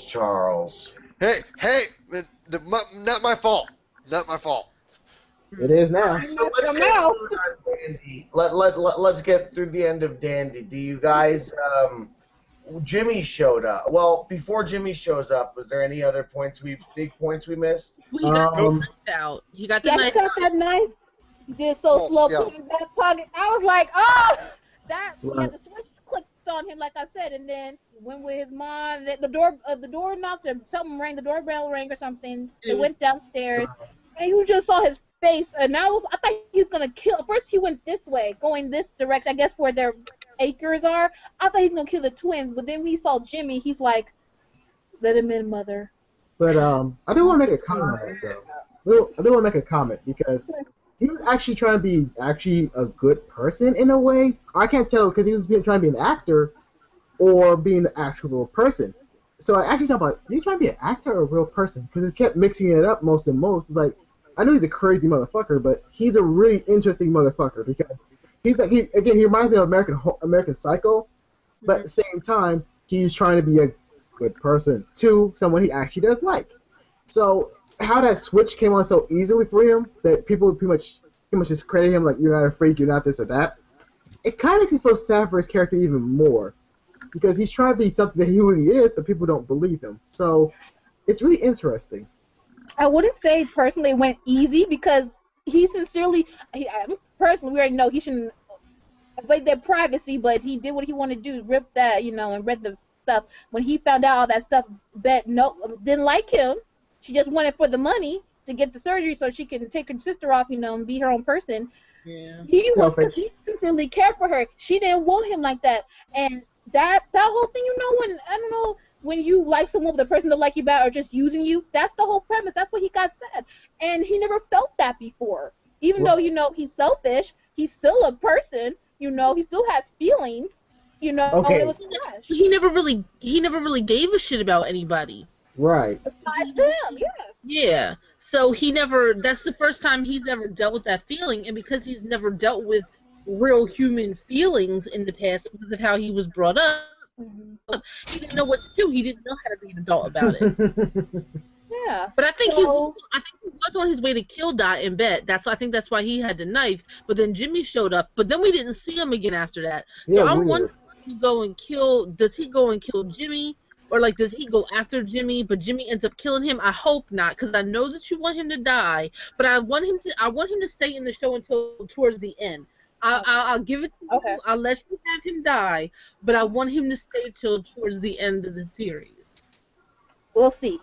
Charles. Hey, not my fault. Not my fault. It is now. So let's get through the end of Dandy. Do you guys? Jimmy showed up. Well, before Jimmy shows up, was there any other big points we missed? He got the knife out. He got the knife out. That knife. He did so slow, put it in his back pocket. I was like, oh, that. Yeah, the switch clicked on him, like I said, and then he went with his mom. The door knocked, or something rang. The doorbell rang or something. They went downstairs, and you just saw his face, and I thought he was gonna kill. First, he went this way, going this direction. I guess where their acres are. I thought he was gonna kill the twins, but then when he saw Jimmy, he's like, "Let him in, mother." But I do want to make a comment on that though. I do want to make a comment because he was actually trying to be actually a good person in a way. I can't tell because he was trying to be an actor or being an actual person. So I actually thought about, he's trying to be an actor or a real person because he kept mixing it up most. It's like, I know he's a crazy motherfucker, but he's a really interesting motherfucker because he reminds me of American Psycho, but at the same time, he's trying to be a good person to someone he actually does like. So how that switch came on so easily for him that people pretty much just credit him like, you're not a freak, you're not this or that. It kind of makes me feel sad for his character even more because he's trying to be something that he really is, but people don't believe him. So it's really interesting. I wouldn't say personally it went easy because he sincerely, personally, we already know he shouldn't avoid their privacy, but he did what he wanted to do, rip that, and read the stuff. When he found out all that stuff, Bet didn't like him. She just wanted for the money to get the surgery so she can take her sister off, and be her own person. Yeah. He sincerely cared for her. She didn't want him like that, and that whole thing, when you like someone with a person that like you bad or just using you, that's the whole premise. That's what he got said. And he never felt that before. Even though, he's selfish, he's still a person, he still has feelings, Okay. it was trash. He never really gave a shit about anybody. Right. Besides them, yeah. Yeah. So that's the first time he's ever dealt with that feeling, and because he's never dealt with real human feelings in the past because of how he was brought up, he didn't know what to do. He didn't know how to be an adult about it. Yeah. But I think he was on his way to kill Dot and Bet. I think that's why he had the knife. But then Jimmy showed up. But then we didn't see him again after that. So I'm wondering, does he go and kill Jimmy? Or does he go after Jimmy, but Jimmy ends up killing him? I hope not, because I know that you want him to die, but I want him to stay in the show until towards the end. I'll give it to you. I'll let you have him die, but I want him to stay till towards the end of the series. We'll see.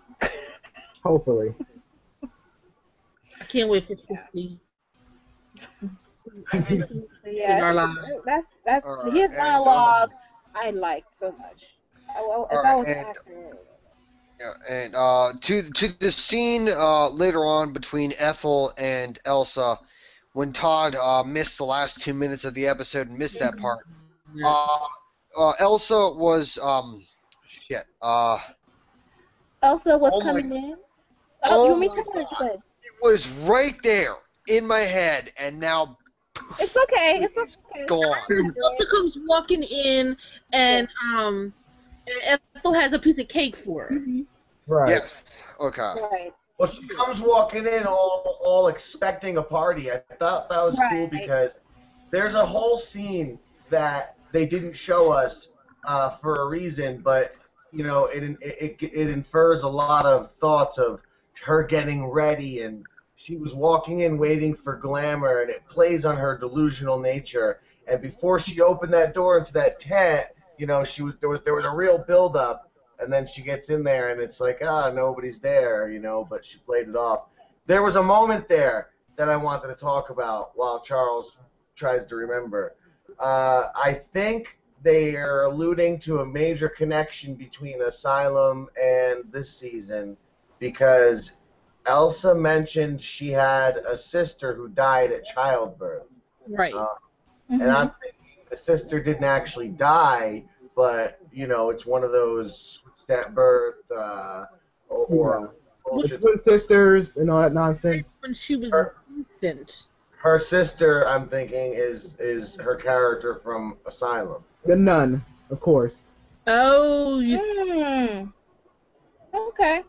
Hopefully. I can't wait for 50. In our lives. That's All right, his and monologue. I liked so much. all If I right, was an and actor, yeah, and to the scene later on between Ethel and Elsa, when Todd missed the last 2 minutes of the episode and missed that part. Elsa was shit. Elsa was Oh my, coming in. Oh, you oh want me to my tell her? God! Good. It was right there in my head, and now It's okay. It's it's okay. gone. Elsa comes walking in, and Ethel has a piece of cake for her. Mm-hmm. Right. Yes. Okay. Right. Well, she comes walking in all expecting a party. I thought that was cool Right. because there's a whole scene that they didn't show us for a reason, but you know, it infers a lot of thoughts of her getting ready, and she was walking in waiting for glamour, and it plays on her delusional nature. And before she opened that door into that tent, you know, there was a real build up, and then she gets in there, and it's like, nobody's there, you know, but she played it off. There was a moment there that I wanted to talk about while Charles tries to remember. I think they are alluding to a major connection between Asylum and this season because Elsa mentioned she had a sister who died at childbirth. Right. Mm-hmm. And I'm thinking the sister didn't actually die, but, you know, it's one of those that birth or bullshit. Twin sisters and all that nonsense. When she was Her- an infant. Her sister, I'm thinking, is her character from Asylum. The nun, of course. Oh, you. Okay.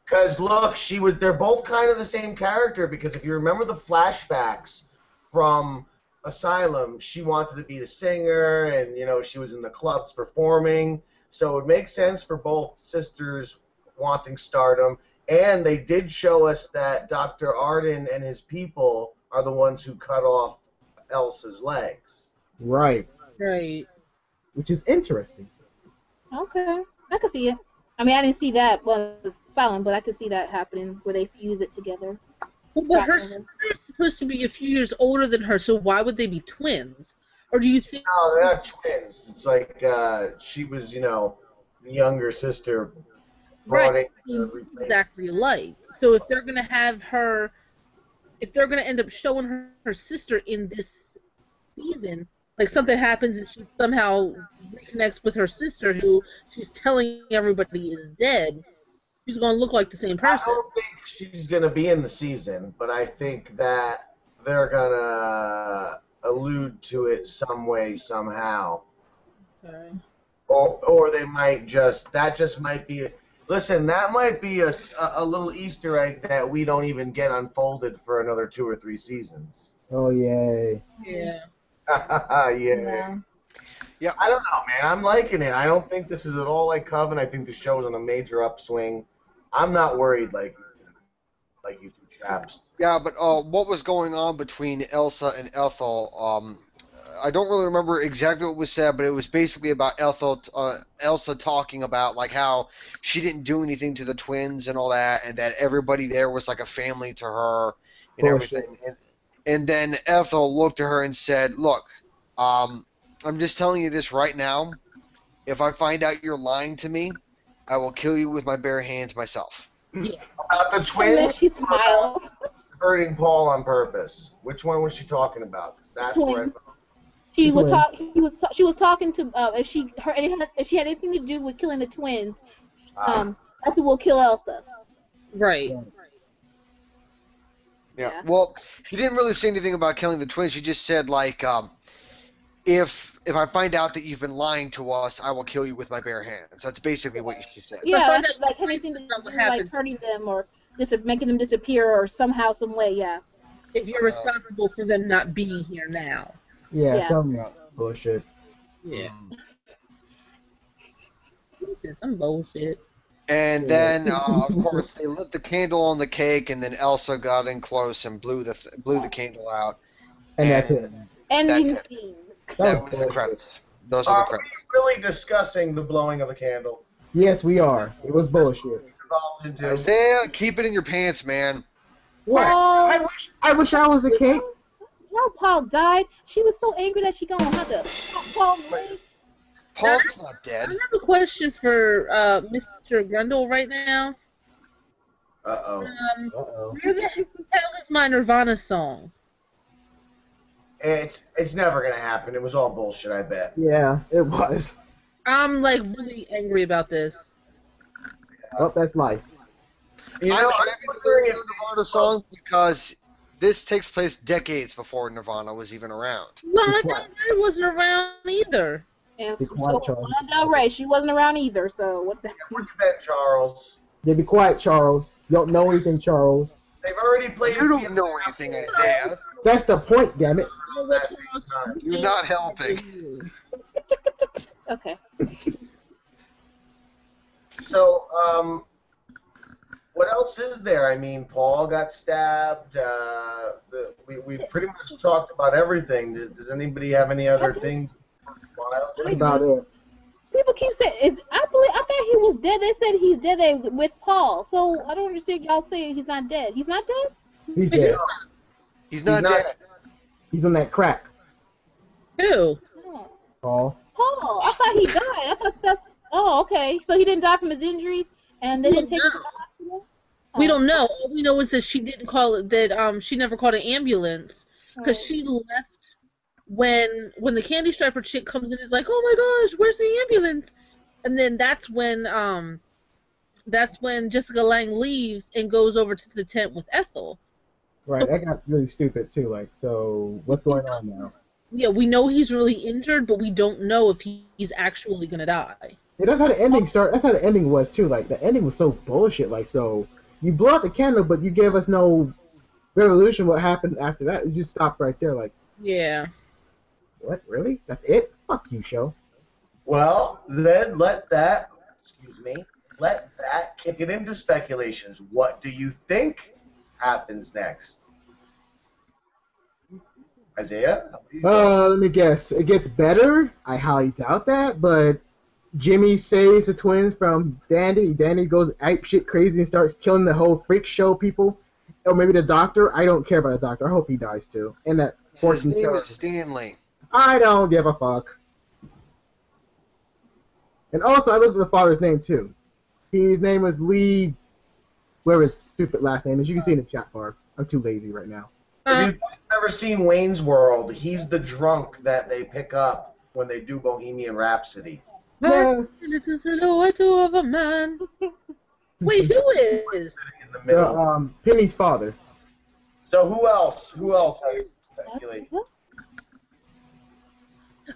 Because look, they're both kind of the same character. Because if you remember the flashbacks from Asylum, she wanted to be the singer, and you know she was in the clubs performing. So it makes sense for both sisters wanting stardom. And they did show us that Dr. Arden and his people are the ones who cut off Elsa's legs. Right. Right. Which is interesting. Okay. I can see it. I mean, I didn't see that. Well, silent, but I could see that happening where they fuse it together. Well, but her sister is supposed to be a few years older than her, so why would they be twins? Or do you think? No, they're not twins. It's like she was, you know, the younger sister. Right, exactly alike. So if they're gonna have her, if they're gonna end up showing her sister in this season, like something happens and she somehow reconnects with her sister, who she's telling everybody is dead, she's gonna look like the same I person. don't think she's gonna be in the season, but I think that they're gonna allude to it some way, somehow. Okay. Or they might just might be. Listen, that might be a little Easter egg that we don't even get unfolded for another 2 or 3 seasons. Oh, yay. Yeah. Yeah. Yeah. I don't know, man. I'm liking it. I don't think this is at all like Coven. I think the show's on a major upswing. I'm not worried like you two chaps. Yeah, but what was going on between Elsa and Ethel? I don't really remember exactly what was said, but it was basically about Elsa talking about like how she didn't do anything to the twins and all that, and that everybody there was like a family to her and everything. And then Ethel looked at her and said, "Look, I'm just telling you this right now. If I find out you're lying to me, I will kill you with my bare hands myself." Yeah. About the And then twins she smiled. hurting Paul on purpose. Which one was she talking about? 'Cause that's where I Twins. thought. She was Twins. she was talking to if she had anything to do with killing the twins, Ethel will kill Elsa. Right. Yeah. Well, she didn't really say anything about killing the twins. She just said like, if I find out that you've been lying to us, I will kill you with my bare hands. That's basically what she said. Yeah, that's like anything to do with like hurting them or making them disappear or somehow, some way. Yeah. If you're responsible for them not being here now. Yeah, some bullshit. Yeah. Some bullshit. And then, of course, they lit the candle on the cake, and then Elsa got in close and blew the candle out. And that's it. And That's the it. scene. That was the credits. Those are the Are we credits. really discussing the blowing of the candle? Yes, we are. It was bullshit. Involved into. Isaiah, keep it in your pants, man. What? Paul, I wish I was a king. how Paul died. She was so angry that she gonna have to cut Paul's leg. Paul's not I dead. have a question for Mr. Grundle right now. Uh-oh. Uh-oh. Where the hell is my Nirvana song? It's never gonna happen. It was all bullshit, I bet. Yeah, it was. I'm like really angry about this. Oh, that's life. You know, I'm I'm happy that wondering there's if no Nirvana song because this takes place decades before Nirvana was even around. Lana Del Rey wasn't around either. And Be so quiet, Charles. Lana Del Rey, she wasn't around either. So what the? put to bed, Charles. Yeah, be quiet, Charles. You don't know anything, Charles. They've already played. You don't know anything, Isaiah. That's the point, damn it. You're not helping. Okay. So, what else is there? I mean, Paul got stabbed. We pretty much talked about everything. Does anybody have any other things? That's about it. People keep saying, I thought he was dead. They said he's dead with Paul. So I don't understand y'all saying he's not dead. He's not dead? He's dead. He's not dead. He's on that crack, Who? Oh. Paul. Paul, I thought he died. I thought that's. Oh, okay. So he didn't die from his injuries, and they didn't take him to the hospital. We don't know. All we know is that she didn't call it. That she never called an ambulance because she left when the Candy Striper chick comes in and is like, "Oh my gosh, where's the ambulance?" And then that's when Jessica Lange leaves and goes over to the tent with Ethel. Right, that got really stupid too. Like, so what's going on now? Yeah, we know he's really injured, but we don't know if he's actually gonna die. Yeah, that's how the ending started. That's how the ending was too. Like, the ending was so bullshit. Like, so you blow out the candle, but you gave us no resolution. What happened after that? You just stopped right there. Like, Yeah. what? Really? That's it? Fuck you, show. Well, then let that kick it into speculations. What do you think happens next? Isaiah? Let me guess. It gets better. I highly doubt that, but Jimmy saves the twins from Dandy. Dandy goes ape shit crazy and starts killing the whole freak show people. Or maybe the doctor. I don't care about the doctor. I hope he dies too. And that His fortune name teller. is Stanley. I don't give a fuck. And also, I looked at the father's name too. His name was Lee. Whatever his stupid last name is. You can see it in the chat bar. I'm too lazy right now. If you've ever seen Wayne's World, he's the drunk that they pick up when they do Bohemian Rhapsody. Yeah. Little silhouette of a man. Wait, who is? In the middle. Penny's father. So who else? Who else has speculation?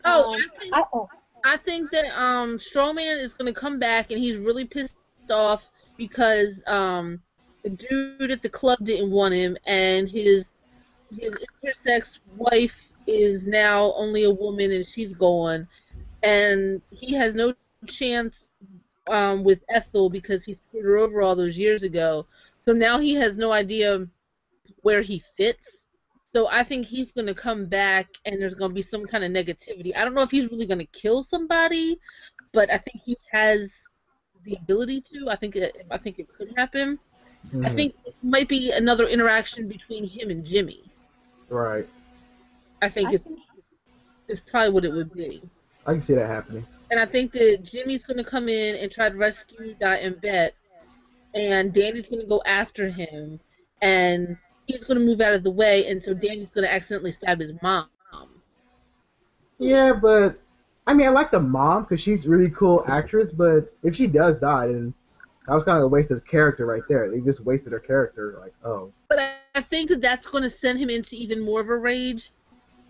I think that Strowman is gonna come back and he's really pissed off because the dude at the club didn't want him and his intersex wife is now only a woman and she's gone, and he has no chance with Ethel because he screwed her over all those years ago. So now he has no idea where he fits. So I think he's going to come back and there's going to be some kind of negativity. I don't know if he's really going to kill somebody, but I think he has the ability to. I think it could happen. Mm-hmm. I think it might be another interaction between him and Jimmy. Right. I think it's probably what it would be. I can see that happening. And I think that Jimmy's going to come in and try to rescue Dot and Bet, and Danny's going to go after him, and he's going to move out of the way, and so Danny's going to accidentally stab his mom. Yeah, but I mean, I like the mom because she's a really cool actress, but if she does die, then that was kind of a waste of character right there. They just wasted her character. Like, oh. But I think that that's going to send him into even more of a rage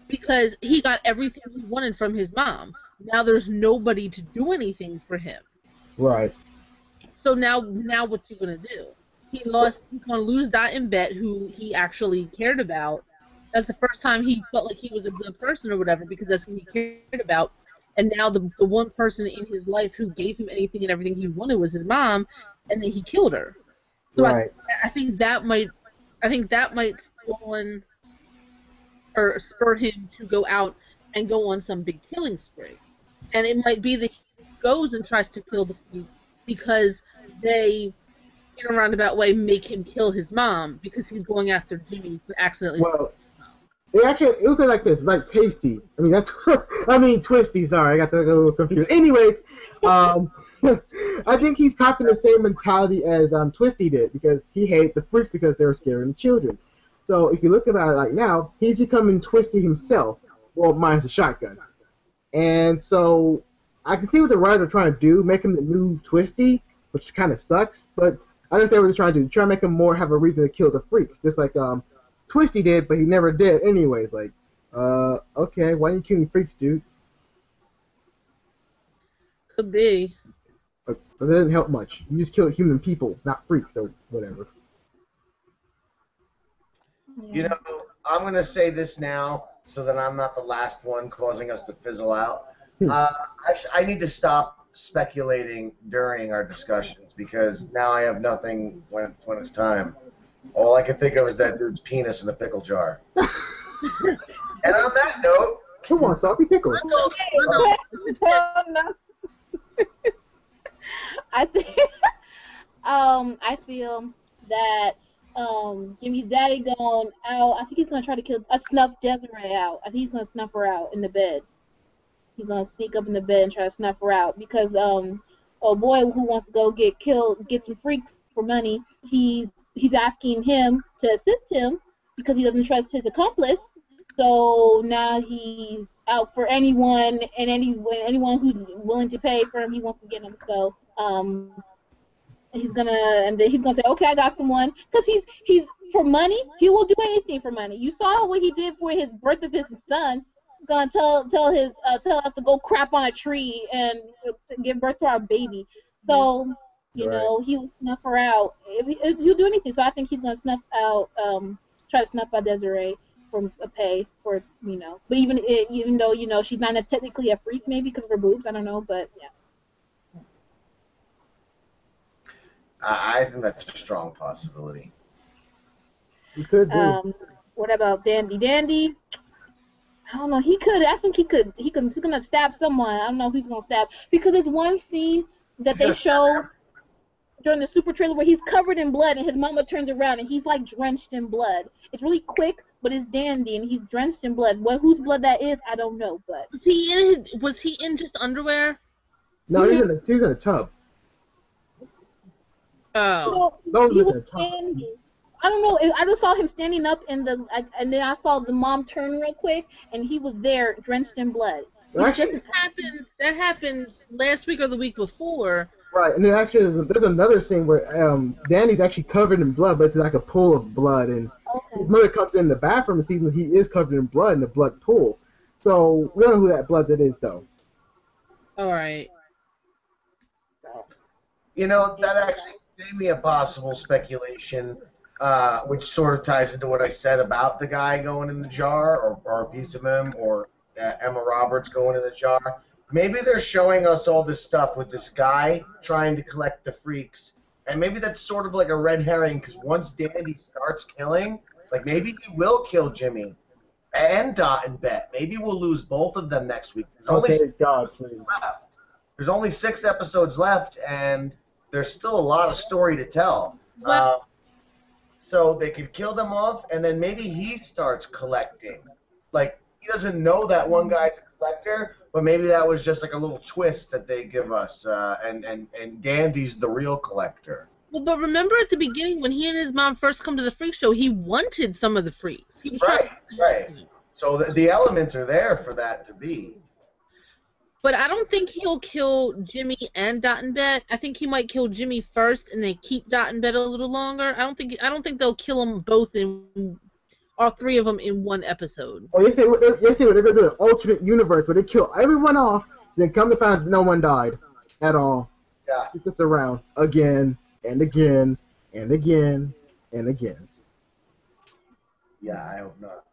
because he got everything he wanted from his mom. Now there's nobody to do anything for him. Right. So now what's he going to do? He's going to lose Dot and Bet, who he actually cared about. That's the first time he felt like he was a good person or whatever because that's who he cared about. And now the one person in his life who gave him anything and everything he wanted was his mom, and then he killed her. So right. I think that might spur him to go out and go on some big killing spree. And it might be that he goes and tries to kill the Fleets because they in a roundabout way, make him kill his mom because he's going after Jimmy for accidentally. Well, it looked like this, like Tasty. I mean, that's, I mean, Twisty, sorry, I got that a little confused. Anyways, I think he's copying the same mentality as Twisty did, because he hated the freaks because they were scaring the children. So if you look about it like now, he's becoming Twisty himself, well, minus the shotgun. And so I can see what the writers are trying to do, make him the new Twisty, which kind of sucks, but I understand what he's trying to do. Try to make him more have a reason to kill the freaks, just like Twisty did, but he never did anyways. Like, okay, why are you killing freaks, dude? Could be. But that doesn't help much. You just kill human people, not freaks, so whatever. You know, I'm going to say this now so that I'm not the last one causing us to fizzle out. I need to stop speculating during our discussions because now I have nothing when it's time. All I can think of is that dude's penis in a pickle jar. And on that note, come on, salty pickles. I think I feel that Jimmy's daddy going out. I think he's gonna try to snuff Desiree out. I think he's gonna snuff her out in the bed. He's gonna sneak up in the bed and try to snuff her out because a boy who wants to go get some freaks for money, he's asking him to assist him because he doesn't trust his accomplice. So now he's out for anyone and anyone who's willing to pay for him. He wants to get him. So he's gonna say, okay, I got someone, because he's for money. He will do anything for money. You saw what he did for his birth of his son. He's gonna tell us to go crap on a tree and give birth to our baby. So you know, he'll snuff her out. He'll do anything. So I think he's gonna try to snuff out Desiree from a pay for, you know. But even though, you know, she's not technically a freak, maybe because of her boobs. I don't know, but yeah. I think that's a strong possibility. He could be. What about Dandy? Dandy? I don't know. He could. I think he could. He's gonna stab someone. I don't know who he's gonna stab, because there's one scene that they show during the super trailer where he's covered in blood and his mama turns around and he's like drenched in blood. It's really quick, but it's Dandy and he's drenched in blood. Whose blood that is, I don't know. But was he in just underwear? No, he was in a tub. Oh. No, he was standing. I don't know. I just saw him standing up and then I saw the mom turn real quick and he was there drenched in blood. Actually, that happened last week or the week before. Right, and then actually there's another scene where Danny's actually covered in blood, but it's like a pool of blood, and his mother comes in the bathroom and sees that he is covered in blood in the blood pool. So we don't know who that blood that is, though. All right. You know, that actually gave me a possible speculation, which sort of ties into what I said about the guy going in the jar, or a piece of him, or Emma Roberts going in the jar. Maybe they're showing us all this stuff with this guy trying to collect the freaks, and maybe that's sort of like a red herring, because once Dandy starts killing, like maybe he will kill Jimmy and Dot and Bet. Maybe we'll lose both of them next week. There's only 6 episodes left, and there's still a lot of story to tell. So they could kill them off, and then maybe he starts collecting. Like, he doesn't know that one guy's a collector, but maybe that was just like a little twist that they give us, and Dandy's the real collector. Well, but remember at the beginning when he and his mom first come to the freak show, he wanted some of the freaks. He was right. So the elements are there for that to be. But I don't think he'll kill Jimmy and Dot and Bet. I think he might kill Jimmy first and then keep Dot and Bet a little longer. I don't think they'll kill them both in all 3 of them in one episode. Oh, yesterday they're gonna do an alternate universe where they kill everyone off, then come to find out no one died at all. Yeah. Keep this around again and again and again and again. Yeah, I hope not.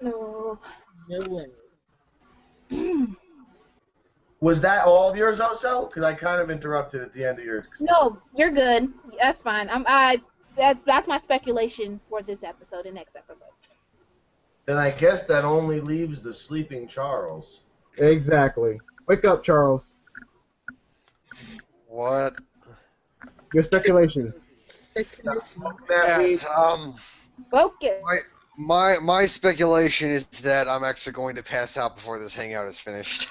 No. No way. Was that all of yours, Oso? Because I kind of interrupted at the end of yours. No, you're good. That's fine. That's my speculation for this episode and next episode. Then I guess that only leaves the sleeping Charles. Exactly. Wake up, Charles. What? Your speculation. That week. Yes, Focus. my speculation is that I'm actually going to pass out before this hangout is finished.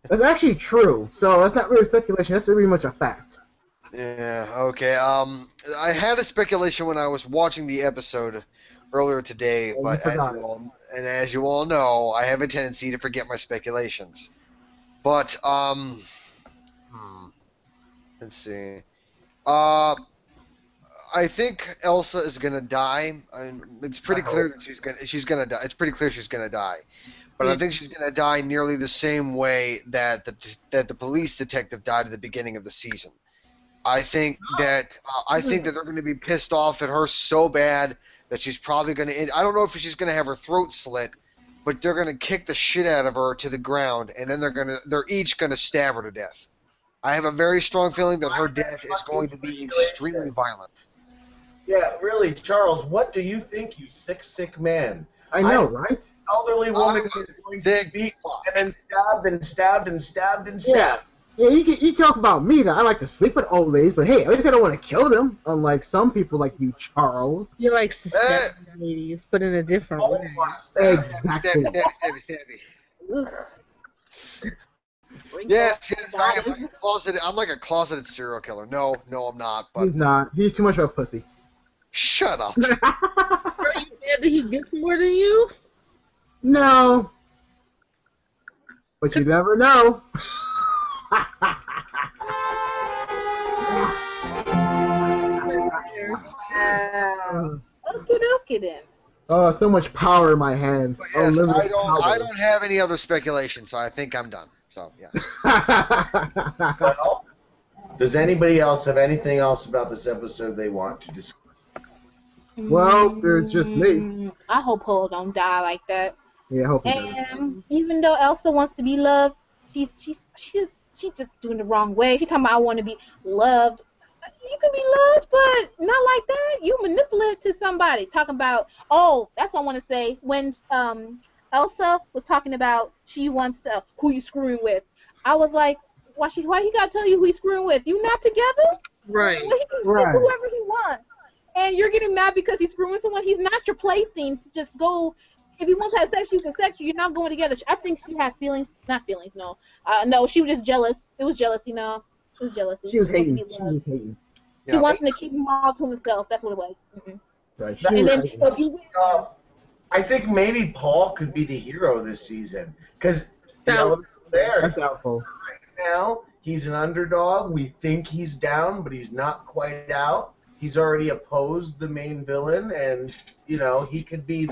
That's actually true. So that's not really speculation. That's pretty much a fact. Yeah, okay. I had a speculation when I was watching the episode earlier today, Well, you but forgot it. as you all know, I have a tendency to forget my speculations. But let's see. I think Elsa is gonna die. It's pretty clear that she's gonna die. It's pretty clear she's gonna die. But I think she's gonna die nearly the same way that the police detective died at the beginning of the season. I think that they're going to be pissed off at her so bad that she's probably going to. I don't know if she's going to have her throat slit, but they're going to kick the shit out of her to the ground, and then they're each going to stab her to death. I have a very strong feeling that her death is going to be extremely violent. Yeah, really, Charles. What do you think, you sick man? I know, right? Elderly woman is going to be beat and then stabbed and stabbed and stabbed and stabbed. Yeah, you talk about me that I like to sleep with old ladies, but hey, at least I don't want to kill them, unlike some people like you, Charles. You like stab ladies, but in a different way. Exactly. Yes, I'm like a closeted serial killer. No, I'm not. But He's not. He's too much of a pussy. Shut up. Are you mad that he gets more than you? No. But you never know. Okie then. Oh, so much power in my hands. But yes, limited I don't have any other speculation, so I think I'm done. So yeah. power. Well, does anybody else have anything else about this episode they want to discuss? Well, there's just me. I hope Polo don't die like that. Yeah, I hope he doesn't. And even though Elsa wants to be loved, she's just doing the wrong way. She's talking about I want to be loved. You can be loved, but not like that. You manipulate to somebody. Talking about, oh, that's what I want to say. When Elsa was talking about she wants to who you screwing with, I was like, why he gotta tell you who he's screwing with? You not together? Right. Well, he can sleep with whoever he wants. And you're getting mad because he's screwing with someone. He's not your plaything to just go. If he wants to have sex, you can sex. You're not going together. I think she had feelings. Not feelings, no. No, she was just jealous. It was jealousy, no. It was jealousy. She was hating. She was hating. She wants him to keep him all to himself. That's what it was. Right. And then, I think maybe Paul could be the hero this season because That's there doubtful. right now he's an underdog. We think he's down, but he's not quite out. He's already opposed the main villain, and he could be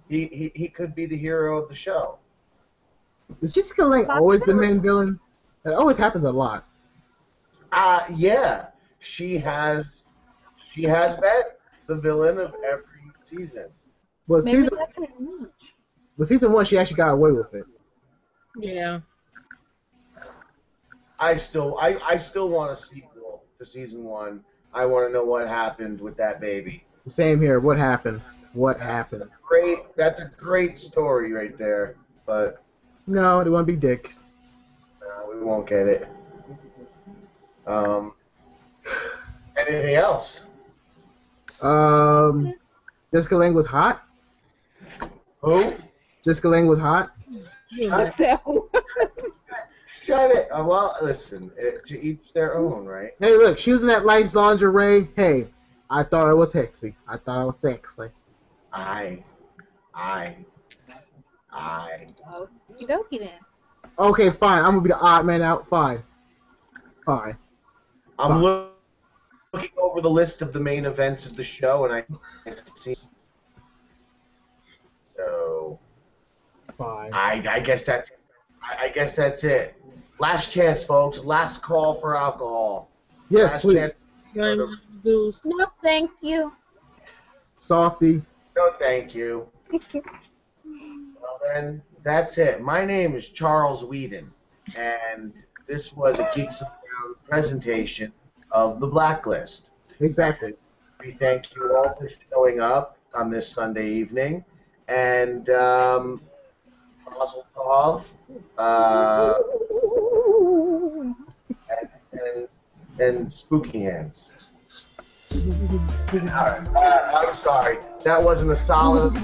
he could be the hero of the show. Is Jessica Lange always the main villain? It always happens a lot. Yeah, she has been the villain of every season. Well, maybe season one, she actually got away with it. Yeah. I still want a sequel to season one. I want to know what happened with that baby. Same here. What happened? What happened? That's a great story right there. But No, they want to be dicks. no, we won't get it. Anything else? Jessica Lange was hot. Who? Jessica Lange was hot. Shut it. Well, listen. To each their own, right? Hey, look, she was in that light lingerie. Hey, I thought I was sexy. I thought I was sexy. I. Okie dokie then. Okay, fine. I'm gonna be the odd man out. Fine. I'm looking over the list of the main events of the show, and I see. So. Fine. I guess that's it. Last chance, folks. Last call for alcohol. Yes, Last please. chance. No, thank you. Softy. No, thank you. Well, then, that's it. My name is Charles Whedon, and this was a Geeks Around presentation of The Blacklist. Exactly. We thank you all for showing up on this Sunday evening, and Mazel tov, and spooky hands. Alright, I'm sorry. That wasn't a solid. You're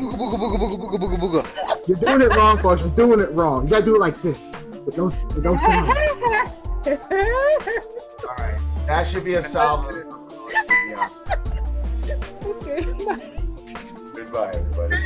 doing it wrong, folks. You're doing it wrong. You gotta do it like this. With no sound. Alright. That should be a solid. Yeah. Okay, bye. Goodbye, everybody.